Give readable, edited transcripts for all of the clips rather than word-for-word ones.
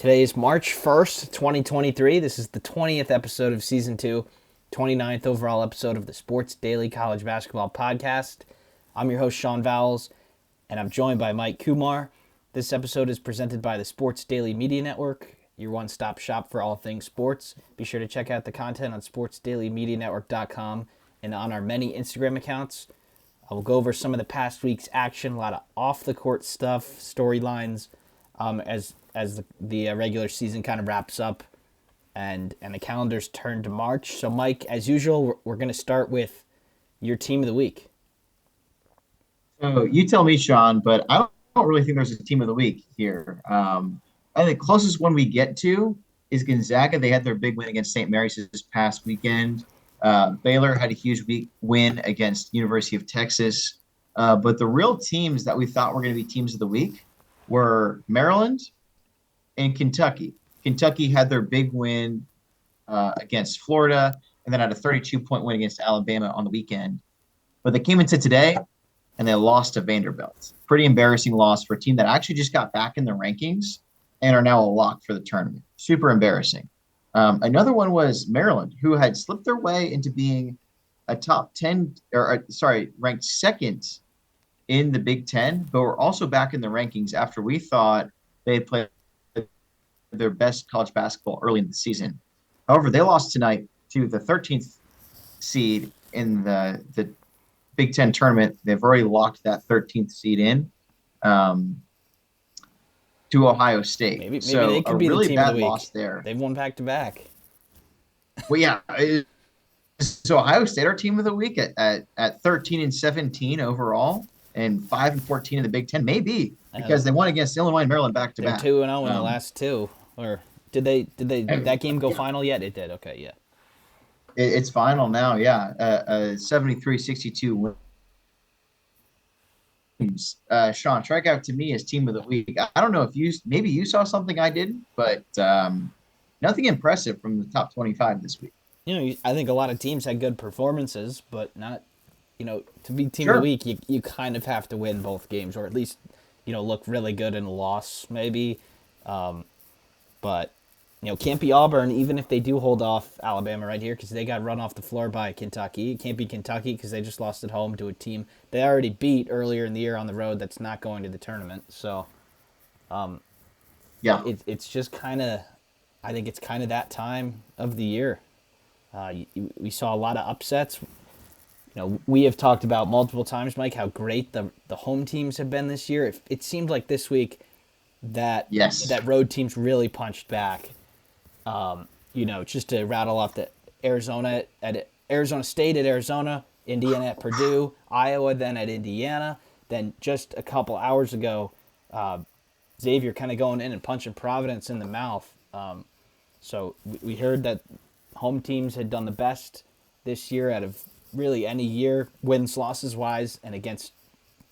Today is March 1st, 2023. This is the 20th episode of Season 2, 29th overall episode of the Sports Daily College Basketball Podcast. I'm your host, Sean Vowles, and I'm joined by Mike Kumar. This episode is presented by the Sports Daily Media Network, your one-stop shop for all things sports. Be sure to check out the content on sportsdailymedianetwork.com and on our many Instagram accounts. I will go over some of the past week's action, a lot of off-the-court stuff, storylines, as the regular season kind of wraps up and the calendars turn to March. So, Mike, as usual, we're going to start with your team of the week. So you tell me, Sean, but I don't really think there's a team of the week here. I think the closest one we get to is Gonzaga. They had their big win against St. Mary's this past weekend. Baylor had a huge win against University of Texas. But the real teams that we thought were going to be teams of the week were Maryland and Kentucky. Kentucky had their big win against Florida and then had a 32-point win against Alabama on the weekend. But they came into today and they lost to Vanderbilt. Pretty embarrassing loss for a team that actually just got back in the rankings and are now a lock for the tournament. Super embarrassing. Another one was Maryland, who had slipped their way into being a top 10, ranked second in the Big Ten, but were also back in the rankings after we thought they had played their best college basketball early in the season. However, they lost tonight to the 13th seed in the Big Ten tournament. They've already locked that 13th seed in to Ohio State. Maybe so they could a be really the team bad of the week. loss there. They've won back-to-back. Well, yeah. So Ohio State, our team of the week at 13-17 overall and 5-14 in the Big Ten, maybe because they won against Illinois and Maryland back-to-back. They're 2-0 in the last two. Or did that game go final yet? It did. Okay, yeah. It's final now, yeah. 73-62 wins. Sean, strike out to me as team of the week. I don't know if maybe you saw something I didn't, but nothing impressive from the top 25 this week. I think a lot of teams had good performances, but not, to be team of the week, you kind of have to win both games, or at least, look really good in a loss, maybe. But, can't be Auburn, even if they do hold off Alabama right here, because they got run off the floor by Kentucky. It can't be Kentucky because they just lost at home to a team they already beat earlier in the year on the road that's not going to the tournament. So, it's just kind of, I think it's kind of that time of the year. We saw a lot of upsets. We have talked about multiple times, Mike, how great the home teams have been this year. It seemed like this week that road teams really punched back. Just to rattle off the Arizona State at Arizona, Indiana at Purdue, Iowa then at Indiana. Then just a couple hours ago, Xavier kind of going in and punching Providence in the mouth. So we heard that home teams had done the best this year out of really any year, wins, losses wise, and against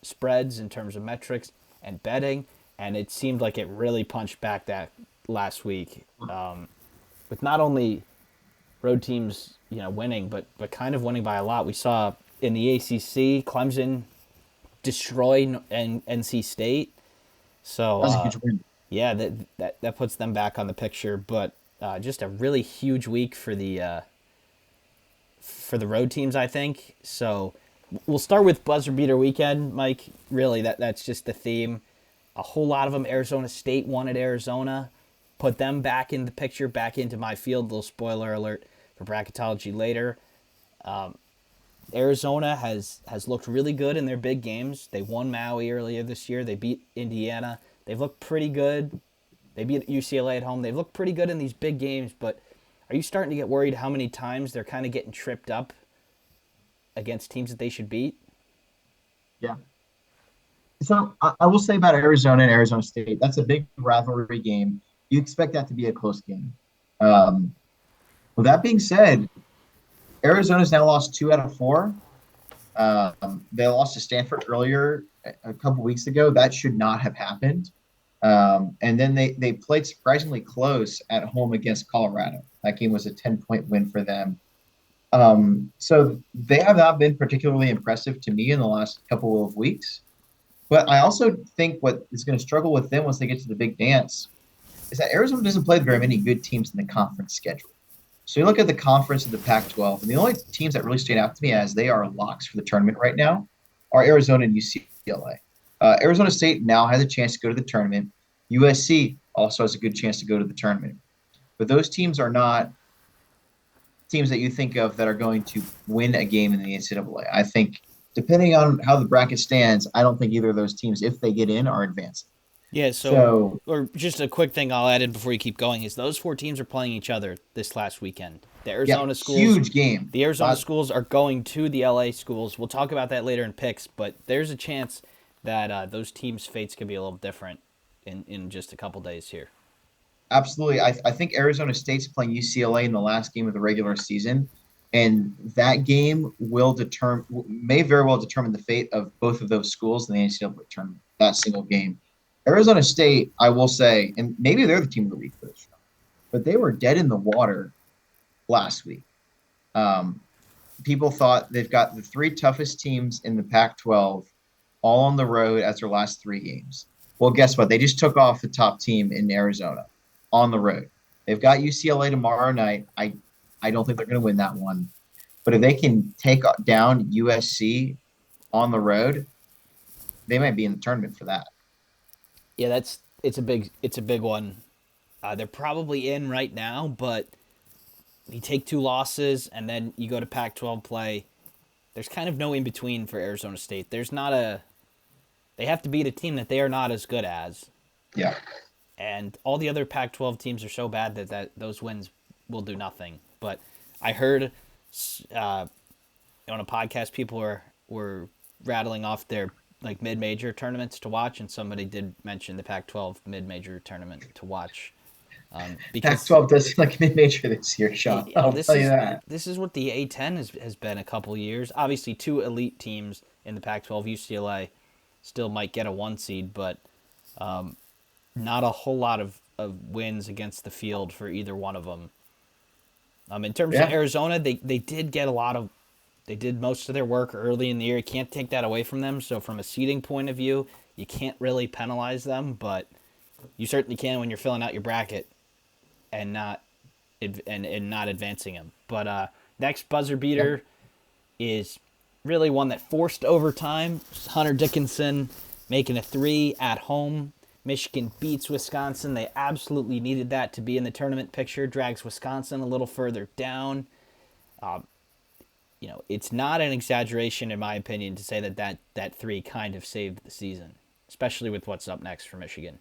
spreads in terms of metrics and betting. And it seemed like it really punched back that last week, with not only road teams, winning, but kind of winning by a lot. We saw in the ACC, Clemson destroy NC State. So that was a huge win. Yeah, that puts them back on the picture. But just a really huge week for the road teams, I think. So we'll start with buzzer beater weekend, Mike. Really, that's just the theme. A whole lot of them. Arizona State won at Arizona. Put them back in the picture, back into my field. Little spoiler alert for bracketology later. Arizona has looked really good in their big games. They won Maui earlier this year. They beat Indiana. They've looked pretty good. They beat UCLA at home. They've looked pretty good in these big games, but are you starting to get worried how many times they're kind of getting tripped up against teams that they should beat? Yeah. So I will say about Arizona and Arizona State, that's a big rivalry game. You expect that to be a close game. With that being said, Arizona's now lost 2 out of 4. They lost to Stanford earlier a couple weeks ago. That should not have happened. And then they played surprisingly close at home against Colorado. That game was a 10-point win for them. So they have not been particularly impressive to me in the last couple of weeks. But I also think what is going to struggle with them once they get to the big dance is that Arizona doesn't play very many good teams in the conference schedule. So you look at the conference of the Pac-12, and the only teams that really stand out to me as they are locks for the tournament right now are Arizona and UCLA. Arizona State now has a chance to go to the tournament. USC also has a good chance to go to the tournament. But those teams are not teams that you think of that are going to win a game in the NCAA. I think, depending on how the bracket stands, I don't think either of those teams, if they get in, are advancing. Yeah, so So, or just a quick thing I'll add in before you keep going is those four teams are playing each other this last weekend. yeah, huge game. The Arizona schools are going to the LA schools. We'll talk about that later in picks, but there's a chance that those teams' fates could be a little different in just a couple days here. Absolutely. I think Arizona State's playing UCLA in the last game of the regular season, and that game may very well determine the fate of both of those schools in the NCAA tournament. That single game, Arizona State, I will say, and maybe they're the team of the week for this show, but they were dead in the water last week. Um, People thought they've got the three toughest teams in the Pac-12 all on the road as their last three games. Well, guess what? They just took off the top team in Arizona on the road. They've got UCLA tomorrow night. I don't think they're going to win that one. But if they can take down USC on the road, they might be in the tournament for that. Yeah, it's a big one. They're probably in right now, but you take two losses and then you go to Pac-12 play. There's kind of no in between for Arizona State. They have to beat a team that they are not as good as. Yeah. And all the other Pac-12 teams are so bad that those wins will do nothing. But I heard on a podcast people were rattling off their like mid-major tournaments to watch, and somebody did mention the Pac-12 mid-major tournament to watch. Because Pac-12 does seem like mid-major this year, Sean. I'll tell you that. This is what the A10 has been a couple years. Obviously, two elite teams in the Pac-12. UCLA still might get a 1 seed, but not a whole lot of wins against the field for either one of them. In terms of Arizona, they did get they did most of their work early in the year. You can't take that away from them. So from a seeding point of view, you can't really penalize them, but you certainly can when you're filling out your bracket and not advancing them. But next buzzer beater is really one that forced overtime. Hunter Dickinson making a 3 at home. Michigan beats Wisconsin. They absolutely needed that to be in the tournament picture. Drags Wisconsin a little further down. It's not an exaggeration, in my opinion, to say that 3 kind of saved the season, especially with what's up next for Michigan.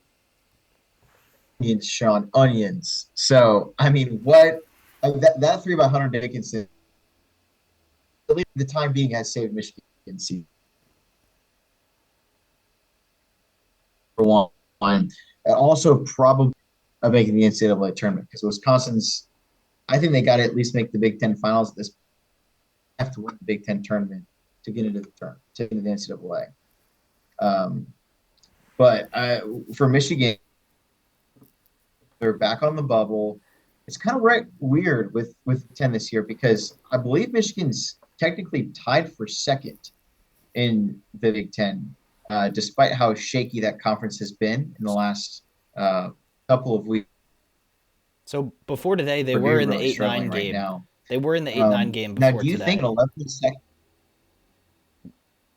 Onions, Sean, onions. So, I mean, what that 3 by Hunter Dickinson, at least the time being, has saved Michigan season. For one, and also probably making the NCAA tournament because Wisconsin's, I think they got to at least make the Big Ten finals at this. Have to win the Big Ten tournament to get into the NCAA. But for Michigan, they're back on the bubble. It's kind of weird with 10 this year because I believe Michigan's technically tied for second in the Big Ten, despite how shaky that conference has been in the last couple of weeks. So before today, they were in the 8-9 game. Right, they were in the 8-9 game before today. Now, do you think an 11 second?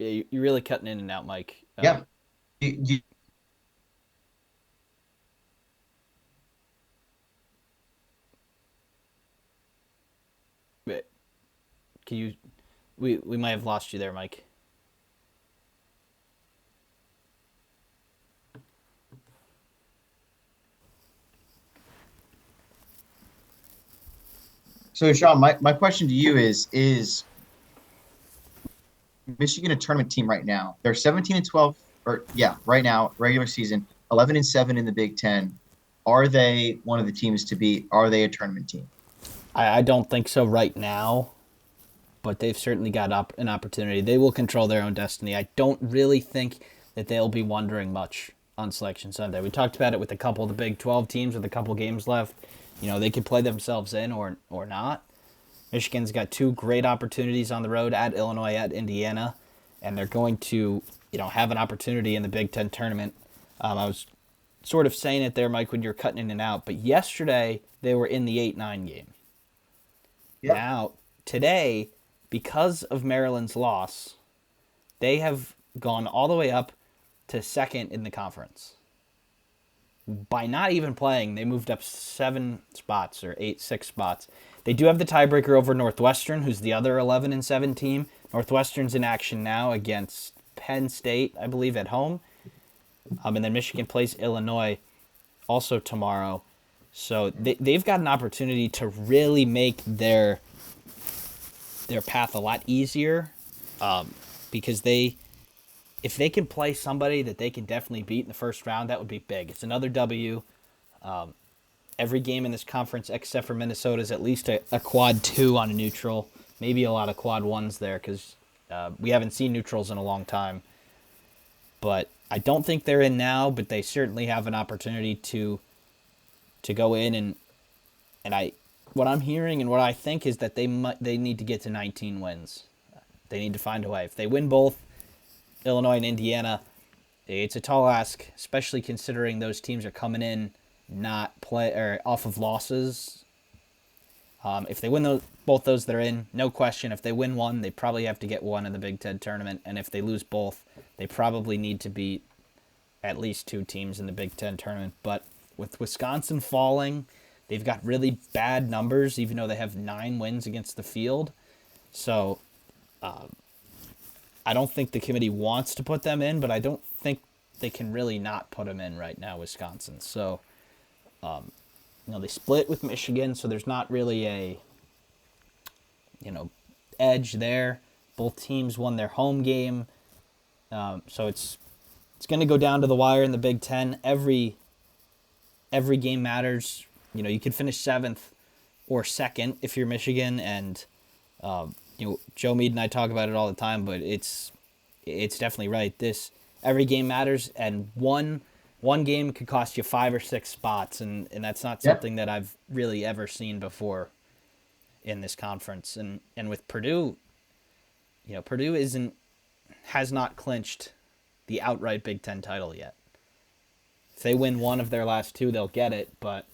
Yeah, you're really cutting in and out, Mike. Yeah. Can you? We might have lost you there, Mike. So, Sean, my question to you is Michigan a tournament team right now? They're 17-12, right now, regular season, 11-7 in the Big Ten. Are they one of the teams to beat? Are they a tournament team? I don't think so right now, but they've certainly got an opportunity. They will control their own destiny. I don't really think that they'll be wondering much on Selection Sunday. We talked about it with a couple of the Big 12 teams with a couple games left. They could play themselves in or not. Michigan's got 2 great opportunities on the road at Illinois, at Indiana, and they're going to, have an opportunity in the Big Ten tournament. I was sort of saying it there, Mike, when you're cutting in and out, but yesterday they were in the 8-9 game. Yep. Now, today, because of Maryland's loss, they have gone all the way up to second in the conference. By not even playing, they moved up 7 spots or 6 spots. They do have the tiebreaker over Northwestern, who's the other 11-7 team. Northwestern's in action now against Penn State, I believe, at home. And then Michigan plays Illinois also tomorrow. So they've got an opportunity to really make their path a lot easier, because if they can play somebody that they can definitely beat in the first round, that would be big. It's another W. Every game in this conference, except for Minnesota, is at least a quad 2 on a neutral. Maybe a lot of quad 1s there, because we haven't seen neutrals in a long time. But I don't think they're in now, but they certainly have an opportunity to go in, and what I'm hearing and what I think is that they need to get to 19 wins. They need to find a way. If they win both Illinois and Indiana, it's a tall ask, especially considering those teams are coming in not play or off of losses. If they win both those, they're in, no question. If they win one, they probably have to get one in the Big Ten tournament, and if they lose both, they probably need to beat at least 2 teams in the Big Ten tournament. But with Wisconsin falling, they've got really bad numbers, even though they have 9 wins against the field. So I don't think the committee wants to put them in, but I don't think they can really not put them in right now, Wisconsin. So, they split with Michigan, so there's not really a, edge there. Both teams won their home game. So it's going to go down to the wire in the Big Ten. Every game matters. You could finish 7th or 2nd if you're Michigan, and Joe Mead and I talk about it all the time, but it's definitely right. Every game matters, and one game could cost you 5 or 6 spots, and that's not something that I've really ever seen before in this conference. And with Purdue, Purdue has not clinched the outright Big Ten title yet. If they win one of their last 2, they'll get it, but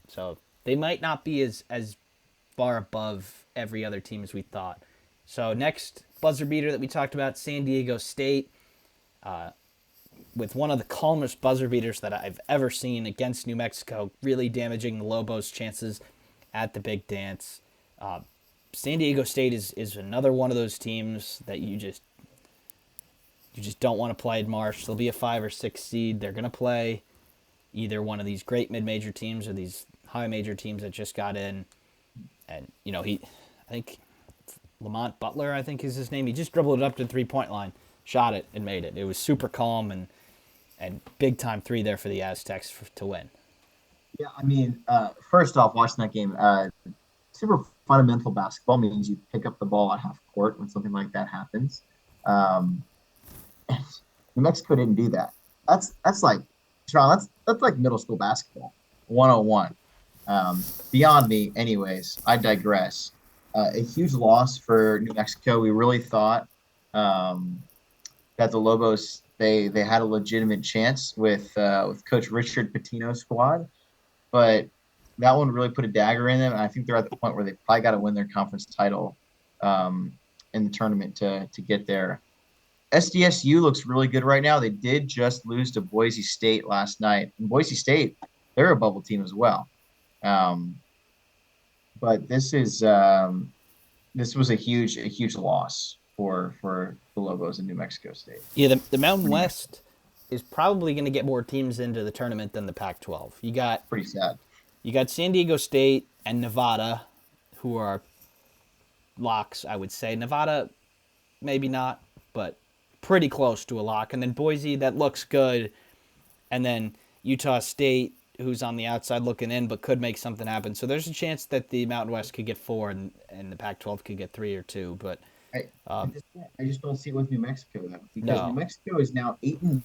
so they might not be as far above every other team as we thought. So next buzzer beater that we talked about, San Diego State, with one of the calmest buzzer beaters that I've ever seen against New Mexico, really damaging the Lobos' chances at the big dance. San Diego State is another one of those teams that you just don't want to play at Marsh. They'll be a 5 or 6 seed. They're going to play either one of these great mid-major teams or these high major teams that just got in. And, I think Lamont Butler, I think is his name. He just dribbled it up to the 3-point line, shot it, and made it. It was super calm and big-time 3 there for the Aztecs to win. Yeah, I mean, first off, watching that game, super fundamental basketball means you pick up the ball at half court when something like that happens. New Mexico didn't do that. That's like, Sean, that's like middle school basketball, 101. Beyond me, anyways, I digress. A huge loss for New Mexico. We really thought that the Lobos they had a legitimate chance with Coach Richard Pitino's squad, but that one really put a dagger in them. And I think they're at the point where they probably got to win their conference title in the tournament to get there. SDSU looks really good right now. They did just lose to Boise State last night. And Boise State, they're a bubble team as well. But this was a huge loss for the Lobos in New Mexico State. Yeah, the Mountain West is probably going to get more teams into the tournament than the Pac-12. You got pretty sad. You got San Diego State and Nevada, who are locks, I would say. Nevada, maybe not, but pretty close to a lock. And then Boise, that looks good. And then Utah State, who's on the outside looking in, but could make something happen. So there's a chance that the Mountain West could get 4 and the Pac-12 could get 3 or 2. But I just don't see it with New Mexico though, because New Mexico is now 8-9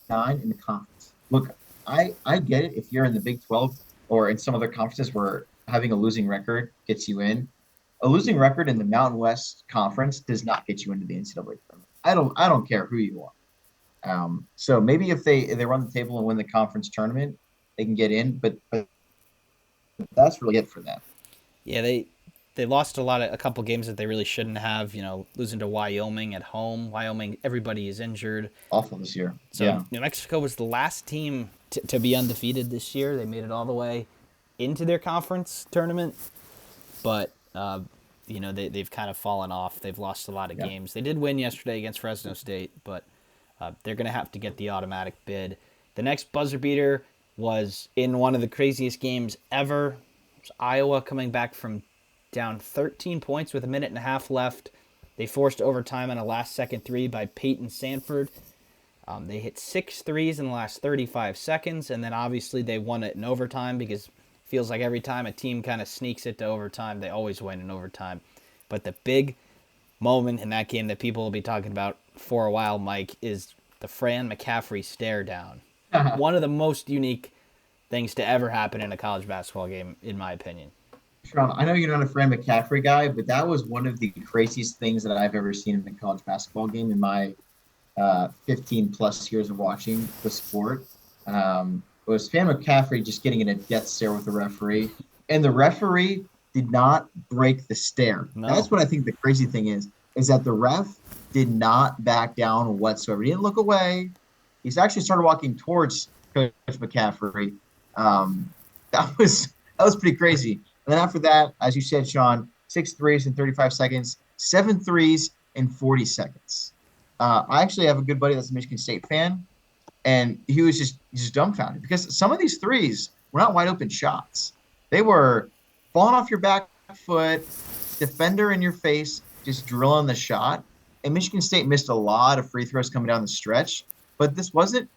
in the conference. Look, I get it if you're in the Big 12 or in some other conferences where having a losing record gets you in. A losing record in the Mountain West Conference does not get you into the NCAA tournament. I don't care who you So maybe if they run the table and win the conference tournament, they can get in. But that's really it for them. Yeah, they lost a couple games that they really shouldn't have. You know, losing to Wyoming at home. Wyoming, everybody is injured. Awful this year. So Yeah. New Mexico was the last team to be undefeated this year. They made it all the way into their conference tournament, but they've kind of fallen off. They've lost a lot of Yeah. games. They did win yesterday against Fresno State, but they're going to have to get the automatic bid. The next buzzer beater was in one of the craziest games ever. It was Iowa coming back from down 13 points with a minute and a half left. They forced overtime on a last-second three by Peyton Sanford. They hit 6 threes in the last 35 seconds, and then obviously they won it in overtime because it feels like every time a team kind of sneaks it to overtime, they always win in overtime. But the big moment in that game that people will be talking about for a while, Mike, is the Fran McCaffrey stare down. One of the most unique things to ever happen in a college basketball game, in my opinion. Sean, I know you're not a Fran McCaffrey guy, but that was one of the craziest things that I've ever seen in a college basketball game in my 15 plus years of watching the sport. Was Fran McCaffrey just getting in a death stare with the referee, and the referee did not break the stare. No. That's what I think the crazy thing is that the ref did not back down whatsoever. He didn't look away. He's actually started walking towards Coach McCaffrey. That was pretty crazy. And then after that, as you said, Sean, 6 threes in 35 seconds, 7 threes in 40 seconds. I actually have a good buddy that's a Michigan State fan, and he was just dumbfounded because some of these threes were not wide open shots. They were falling off your back foot, defender in your face, just drilling the shot. And Michigan State missed a lot of free throws coming down the stretch, but this wasn't,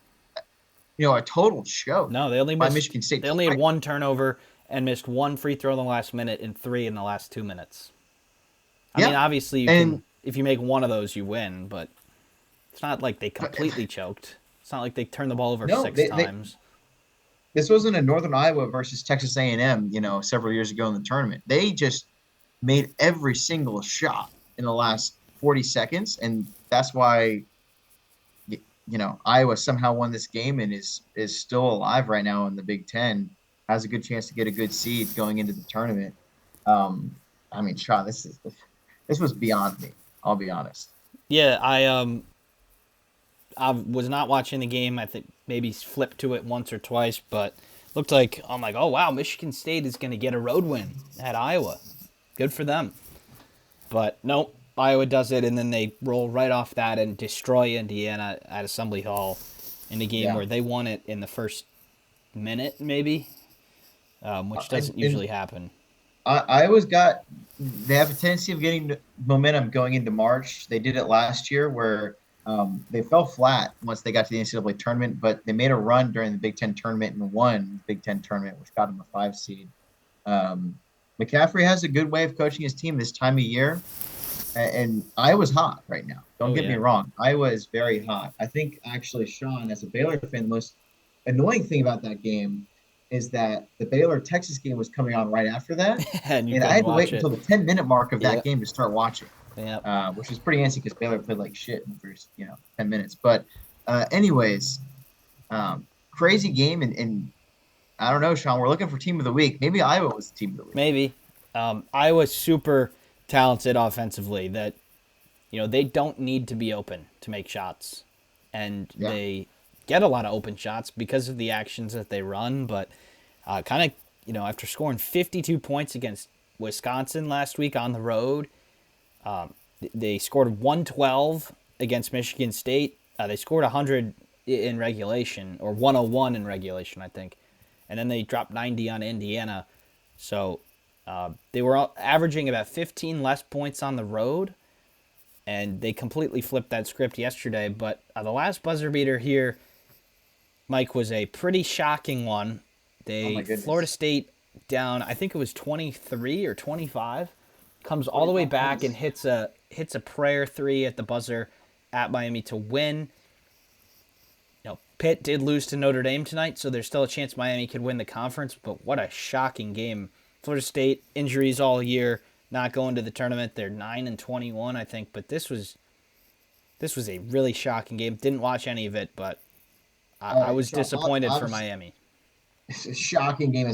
a total show. No, they only by missed, Michigan State. They only had one turnover and missed one free throw in the last minute and 3 in the last 2 minutes. I mean, obviously, if you make one of those, you win, but it's not like they completely choked. It's not like they turned the ball over 6 times. This wasn't a Northern Iowa versus Texas A&M, several years ago in the tournament. They just made every single shot in the last 40 seconds, and that's why Iowa somehow won this game and is still alive right now in the Big Ten, has a good chance to get a good seed going into the tournament. I mean, Sean, this was beyond me. I'll be honest. Yeah, I was not watching the game. I think maybe flipped to it once or twice, but looked like I'm like, oh wow, Michigan State is going to get a road win at Iowa. Good for them. But nope, Iowa does it, and then they roll right off that and destroy Indiana at Assembly Hall in a game where they won it in the first minute, maybe, which doesn't usually happen. They have a tendency of getting momentum going into March. They did it last year where they fell flat once they got to the NCAA tournament, but they made a run during the Big Ten tournament and won the Big Ten tournament, which got them a 5 seed. McCaffrey has a good way of coaching his team this time of year, and Iowa's hot right now. Don't get me wrong. Iowa is very hot. I think, actually, Sean, as a Baylor fan, the most annoying thing about that game is that the Baylor-Texas game was coming on right after that, and I had to wait until the 10-minute mark of that game to start watching. Yeah. Which was pretty antsy because Baylor played like shit in the first 10 minutes. But anyways, crazy game, and I don't know, Sean. We're looking for team of the week. Maybe Iowa was the team of the week. Maybe Iowa's super talented offensively. That they don't need to be open to make shots, and they get a lot of open shots because of the actions that they run. But kind of after scoring 52 points against Wisconsin last week on the road. They scored 112 against Michigan State. They scored 100 in regulation, or 101 in regulation, I think. And then they dropped 90 on Indiana. So they were averaging about 15 less points on the road, and they completely flipped that script yesterday. But the last buzzer beater here, Mike, was a pretty shocking one. Florida State down, I think it was 23 or 25. Comes all the way back and hits a prayer 3 at the buzzer at Miami to win. Pitt did lose to Notre Dame tonight, so there's still a chance Miami could win the conference, but what a shocking game. Florida State, injuries all year, not going to the tournament. They're 9-21, I think, but this was This was a really shocking game. Didn't watch any of it, but All I right, was Sean. disappointed for Obviously, Miami. it's a shocking game,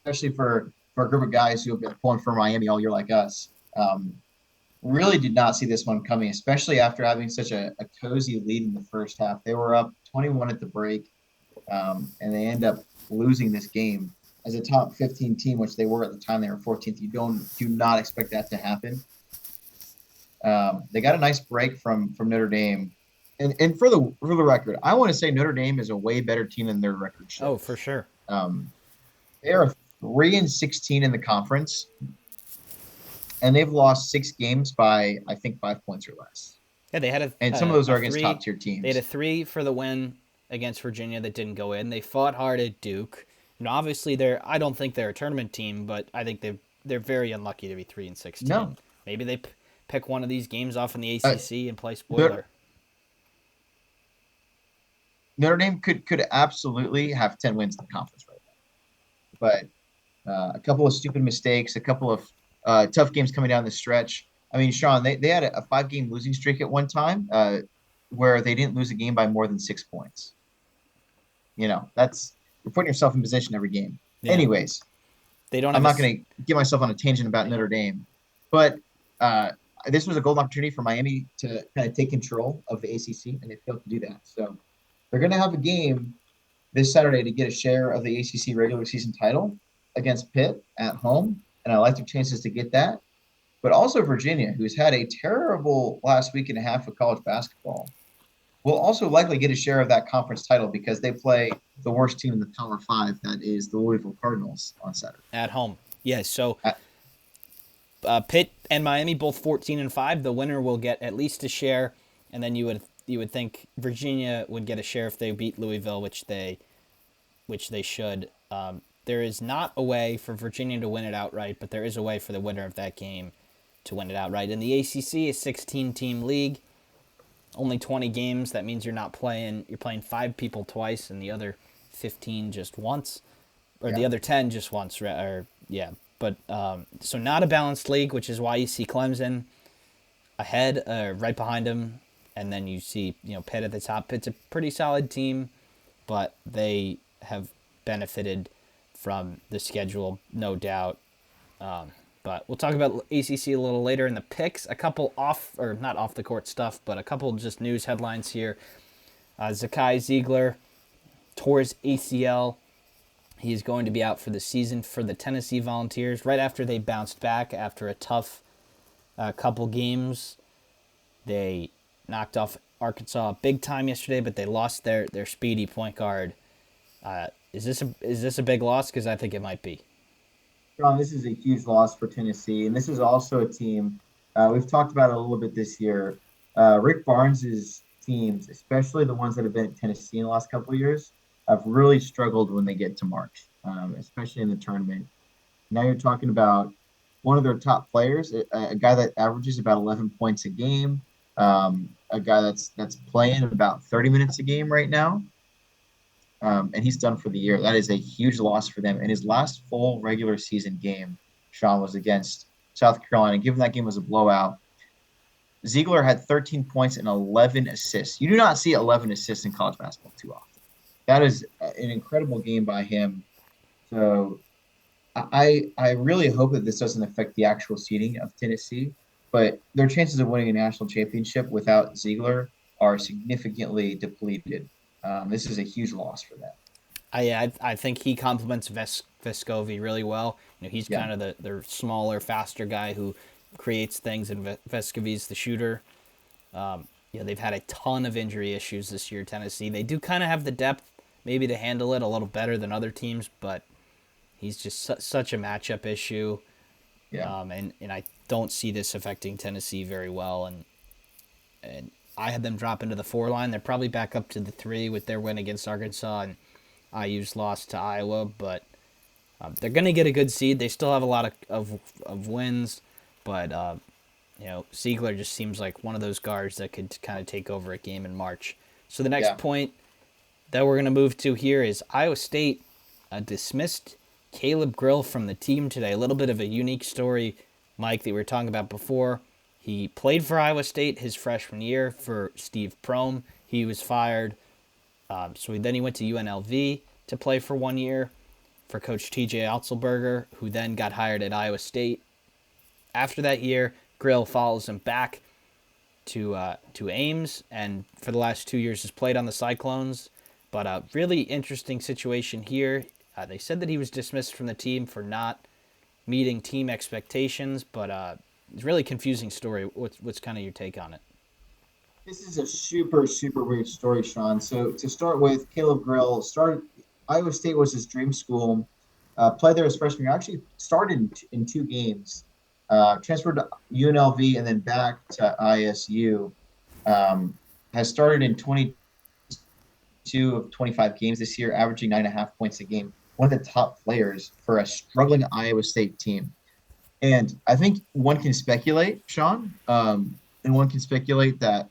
especially for a group of guys who have been pulling for Miami all year like us. Really did not see this one coming, especially after having such a cozy lead in the first half. They were up 21 at the break, and they end up losing this game as a top 15 team, which they were at the time. They were 14th. You do not expect that to happen. They got a nice break from Notre Dame, and for the record, I want to say Notre Dame is a way better team than their record Oh, for shows. sure. Um, they are 3-16 in the conference, and they've lost 6 games by I think 5 points or less. Yeah, they had And some of those a are against top three. tier They had a teams. 3 for the win against Virginia that didn't go in. They fought hard at Duke. Obviously they're. I don't think they're a tournament team, but I think they're very unlucky to be 3-16. No, Maybe they pick one of these games off in the uh, ACC and play Notre, spoiler. Notre Dame could absolutely have 10 wins in the conference right now, but a couple of stupid mistakes, a couple of tough games coming down the stretch. I mean, Sean, they had a 5 game losing streak at one time where they didn't lose a game by more than 6 points. That's you're putting yourself in position every game. Yeah, Anyways, they don't I'm have not going to get myself on a tangent about Notre Dame, but uh, this was a golden opportunity for Miami to kind of take control of the ACC, and they failed to do that. So they're going to have a game this Saturday to get a share of the ACC regular season title against Pitt at home, and I like their chances to get that. But also Virginia, who's had a terrible last week and a half of college basketball, will also likely get a share of that conference title because they play the worst team in the Power Five, that is the Louisville Cardinals, on Saturday. at home. Yeah, so Uh, Pitt and Miami both 14-5. The winner will get at least a share, and then you would think Virginia would get a share if they beat Louisville, which they should. There is not a way for Virginia to win it outright, but there is a way for the winner of that game to win it outright. And the ACC is 16-team league, only 20 games. That means you're playing 5 people twice, and the other 15 just once, or the yeah. other 10 just once. Or yeah, but so not a balanced league, which is why you see Clemson ahead, right behind them, and then you see Pitt at the top. Pitt's a pretty solid team, but they have benefited from the schedule, no doubt. But we'll talk about ACC a little later in the picks. A couple not off the court stuff, but a couple just news headlines here. Zakai Ziegler tore his ACL. He's going to be out for the season for the Tennessee Volunteers right after they bounced back after a tough couple games. They knocked off Arkansas big time yesterday, but they lost their speedy point guard. Is this a big loss? Because I think it might be. John, this is a huge loss for Tennessee, and this is also a team we've talked about it a little bit this year. Rick Barnes's teams, especially the ones that have been at Tennessee in the last couple of years, have really struggled when they get to March, especially in the tournament. Now you're talking about one of their top players, a guy that averages about 11 points a game, a guy that's playing about 30 minutes a game right now. And he's done for the year. That is a huge loss for them. And his last full regular season game, Sean, was against South Carolina. Given that game was a blowout, Ziegler had 13 points and 11 assists. You do not see 11 assists in college basketball too often. That is an incredible game by him. So I really hope that this doesn't affect the actual seeding of Tennessee, but their chances of winning a national championship without Ziegler are significantly depleted. This is a huge loss for them. I think he complements Vescovi really well. He's Yeah. kind of the smaller, faster guy who creates things, and Vescovi's the shooter. They've had a ton of injury issues this year, Tennessee. They do kind of have the depth maybe to handle it a little better than other teams, but he's just such a matchup issue. Yeah. And I don't see this affecting Tennessee very well. And I had them drop into the 4 line. They're probably back up to the 3 with their win against Arkansas and IU's loss to Iowa, but they're going to get a good seed. They still have a lot of wins, but Ziegler just seems like one of those guards that could kind of take over a game in March. So the next point that we're going to move to here is Iowa State dismissed Caleb Grill from the team today. A little bit of a unique story, Mike, that we were talking about before. He played for Iowa State his freshman year for Steve Prohm. He was fired. Then he went to UNLV to play for 1 year for Coach TJ Otzelberger, who then got hired at Iowa State. After that year, Grill follows him back to Ames, and for the last 2 years has played on the Cyclones. But a really interesting situation here. They said that he was dismissed from the team for not meeting team expectations, but it's a really confusing story. What's kind of your take on it? This is a super, super weird story, Sean. So to start with, Caleb Grill started Iowa State was his dream school. Played there his freshman year. Actually started in 2 games. Transferred to UNLV and then back to ISU. Has started in 22 of 25 games this year, averaging 9.5 points a game. One of the top players for a struggling Iowa State team. And I think one can speculate, Sean, and one can speculate that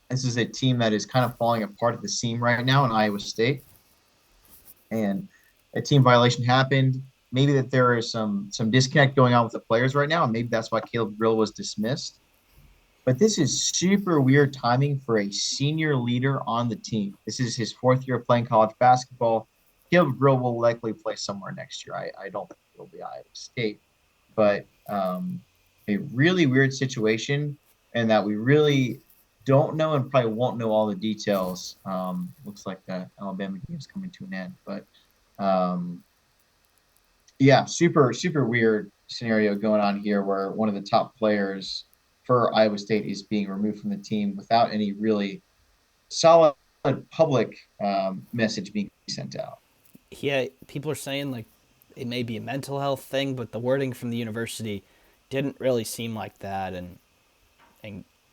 this is a team that is kind of falling apart at the seam right now in Iowa State. And a team violation happened. Maybe that there is some disconnect going on with the players right now, and maybe that's why Caleb Grill was dismissed. But this is super weird timing for a senior leader on the team. This is his 4th year playing college basketball. Caleb Grill will likely play somewhere next year. I don't think it'll be Iowa State. But a really weird situation, and that we really don't know and probably won't know all the details. Looks like the Alabama game is coming to an end. But, yeah, super, super weird scenario going on here where one of the top players for Iowa State is being removed from the team without any really solid public message being sent out. Yeah, people are saying like it may be a mental health thing, but the wording from the university didn't really seem like that, and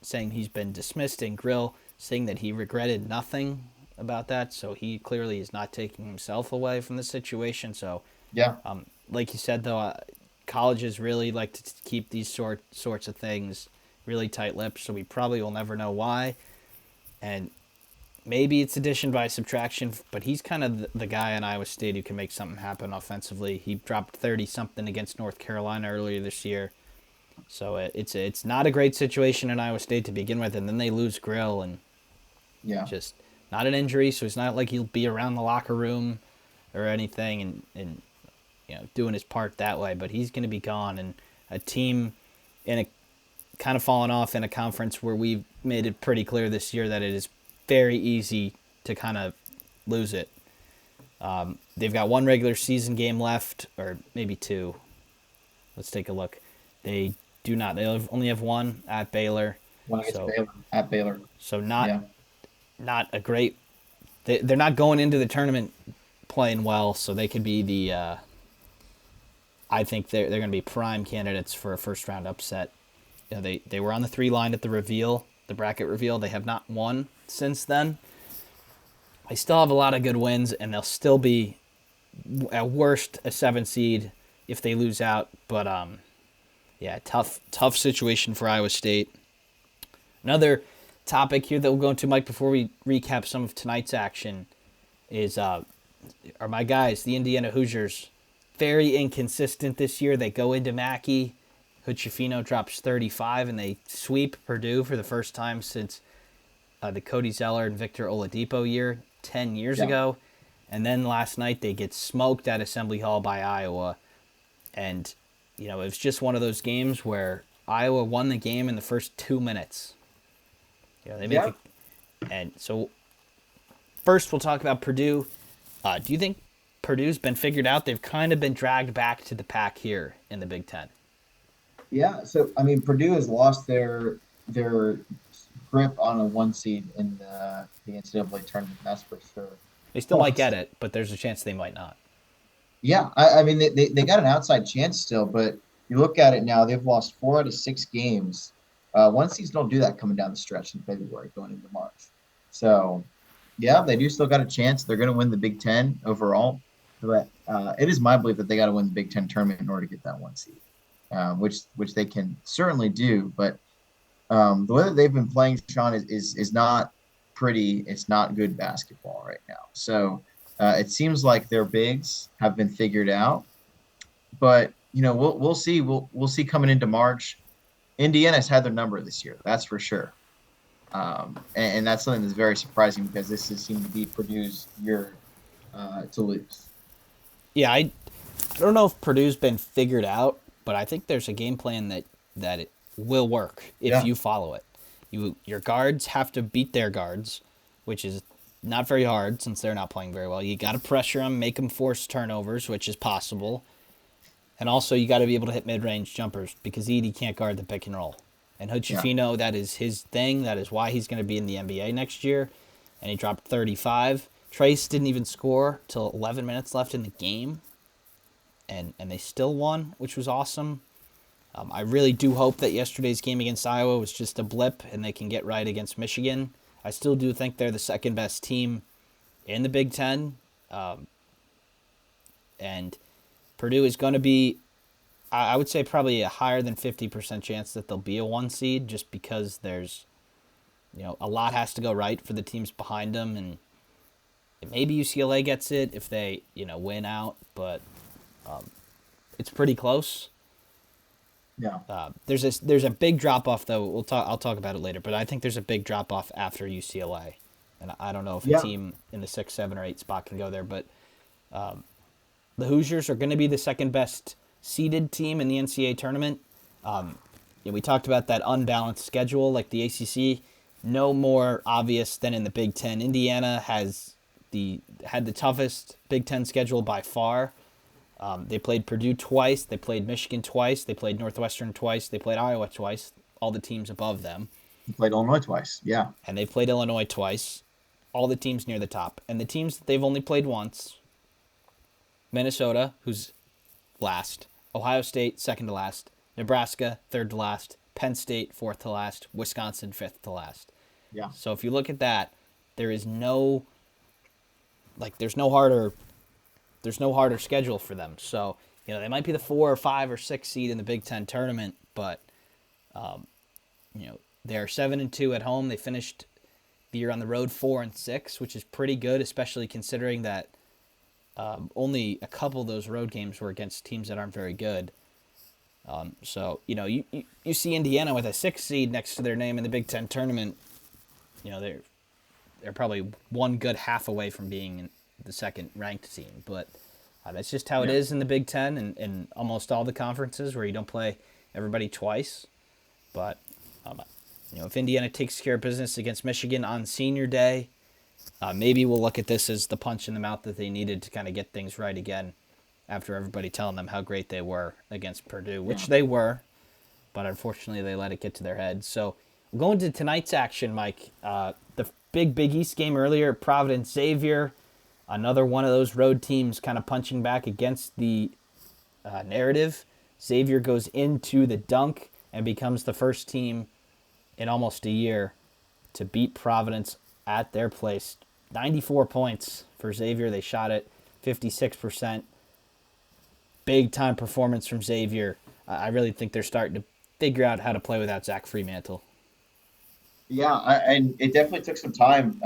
saying he's been dismissed, and Grill saying that he regretted nothing about that, so he clearly is not taking himself away from the situation. So Yeah. like you said though, colleges really like to keep these sorts of things really tight-lipped, so we probably will never know why. And maybe it's addition by subtraction, but he's kind of the guy in Iowa State who can make something happen offensively. He dropped 30-something against North Carolina earlier this year. So it's not a great situation in Iowa State to begin with, and then they lose Grill, and Yeah. just not an injury, so it's not like he'll be around the locker room or anything and doing his part that way, but he's going to be gone, and a team in a kind of falling off in a conference where we've made it pretty clear this year that it is very easy to kind of lose it. They've got one regular season game left, or maybe 2. Let's take a look. They do not. They only have one at Baylor. One against Baylor, at Baylor. So not a great. They're not going into the tournament playing well, so they could be the. I think they're going to be prime candidates for a first round upset. They were on the 3 line at the bracket reveal. They have not won since then. They still have a lot of good wins, and they'll still be at worst a 7 seed if they lose out. But yeah, tough situation for Iowa State. Another topic here that we'll go into, Mike, before we recap some of tonight's action is are my guys, the Indiana Hoosiers, very inconsistent this year. They go into Mackey. Hood-Schifino drops 35, and they sweep Purdue for the first time since the Cody Zeller and Victor Oladipo year 10 years ago. And then last night they get smoked at Assembly Hall by Iowa. And, it was just one of those games where Iowa won the game in the first 2 minutes. And so first we'll talk about Purdue. Do you think Purdue's been figured out? They've kind of been dragged back to the pack here in the Big Ten. Yeah, so Purdue has lost their grip on a 1 seed in the NCAA tournament. That's for sure. They still might get it, but there's a chance they might not. Yeah, they got an outside chance still, but you look at it now, they've lost 4 out of 6 games. 1 seeds don't do that coming down the stretch in February going into March. So, yeah, they do still got a chance. They're going to win the Big Ten overall, but it is my belief that they got to win the Big Ten tournament in order to get that 1 seed. Which they can certainly do, but the way that they've been playing, Sean, is not pretty. It's not good basketball right now. So it seems like their bigs have been figured out, but we'll see. We'll see coming into March. Indiana's had their number this year. That's for sure. And that's something that's very surprising because this has seemed to be Purdue's year to lose. Yeah, I don't know if Purdue's been figured out, but I think there's a game plan that it will work if Yeah, you follow it. Your guards have to beat their guards, which is not very hard since they're not playing very well. You got to pressure them, make them force turnovers, which is possible. And also, you got to be able to hit mid-range jumpers because Edey can't guard the pick and roll. And yeah. Hochifino, that is his thing. That is why he's going to be in the NBA next year. And he dropped 35. Trace didn't even score till 11 minutes left in the game. And they still won, which was awesome. I really do hope that yesterday's game against Iowa was just a blip and they can get right against Michigan. I still do think they're the second best team in the Big Ten. And Purdue is going to be, I would say, probably a higher than 50% chance that they'll be a one seed just because there's, a lot has to go right for the teams behind them. And maybe UCLA gets it if they, win out, but it's pretty close. Yeah. There's a big drop off though. I'll talk about it later, but I think there's a big drop off after UCLA, and I don't know if a Yeah. team in the 6, 7, or 8 spot can go there. But the Hoosiers are going to be the second best seeded team in the NCAA tournament. We talked about that unbalanced schedule, like the ACC. No more obvious than in the Big Ten. Indiana had the toughest Big Ten schedule by far. They played Purdue twice. They played Michigan twice. They played Northwestern twice. They played Iowa twice. All the teams above them. He played Illinois twice. Yeah. And they played Illinois twice. All the teams near the top. And the teams that they've only played once: Minnesota, who's last; Ohio State, second to last; Nebraska, third to last; Penn State, fourth to last; Wisconsin, fifth to last. Yeah. So if you look at that, there is no, there's no harder schedule for them. So, they might be the 4 or 5 or 6 seed in the Big Ten tournament, but, they're 7-2 at home. They finished the year on the road 4-6, which is pretty good, especially considering that only a couple of those road games were against teams that aren't very good. So, you see Indiana with a 6 seed next to their name in the Big Ten tournament. They're probably one good half away from being the second ranked team, but that's just how it is in the Big Ten and almost all the conferences where you don't play everybody twice. But if Indiana takes care of business against Michigan on senior day, maybe we'll look at this as the punch in the mouth that they needed to kind of get things right again after everybody telling them how great they were against Purdue, which they were, but unfortunately they let it get to their heads. So we'll go into tonight's action, Mike. The Big East game earlier, Providence Xavier. Another one of those road teams kind of punching back against the narrative. Xavier goes into the dunk and becomes the first team in almost a year to beat Providence at their place. 94 points for Xavier. They shot it 56%. Big time performance from Xavier. I really think they're starting to figure out how to play without Zach Fremantle. Yeah, and it definitely took some time.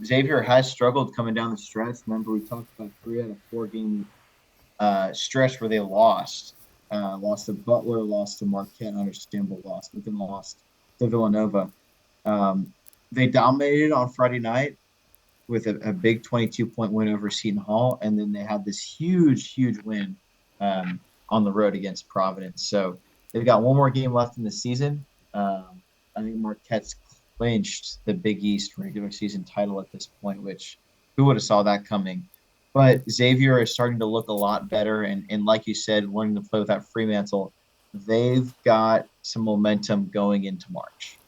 Xavier has struggled coming down the stretch. Remember, we talked about 3 out of 4 game stretch where they lost. Lost to Butler, lost to Marquette, understandable loss, but then lost to Villanova. They dominated on Friday night with a big 22-point win over Seton Hall, and then they had this huge win on the road against Providence. So they've got one more game left in the season. I think Marquette's clinched the Big East regular season title at this point, which who would have saw that coming? But Xavier is starting to look a lot better, and like you said, learning to play without Fremantle, they've got some momentum going into March.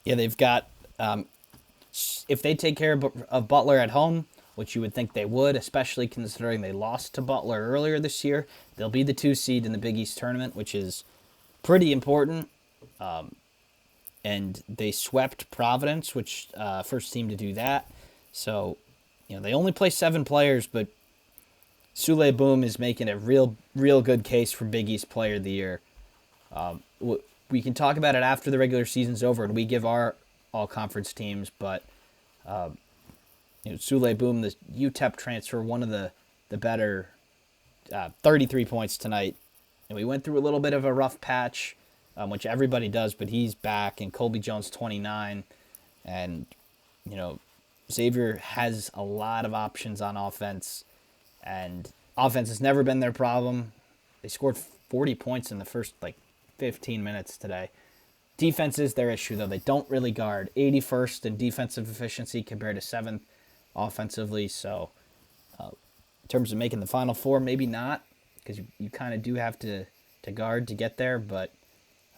Yeah, they've got, if they take care of Butler at home, which you would think they would, especially considering they lost to Butler earlier this year, they'll be the 2 seed in the Big East tournament, which is pretty important. And they swept Providence, which first team to do that. So, they only play 7 players, but Sule Boom is making a real good case for Big East Player of the Year. We can talk about it after the regular season's over and we give our all-conference teams, but Sule Boom, the UTEP transfer, one of the better, 33 points tonight. And we went through a little bit of a rough patch which everybody does, but he's back, and Colby Jones 29, and you know Xavier has a lot of options on offense, and offense has never been their problem. They scored 40 points in the first 15 minutes today. Defense is their issue, though. They don't really guard. 81st in defensive efficiency compared to 7th offensively. So, in terms of making the Final Four, maybe not, because you kind of do have to guard to get there. But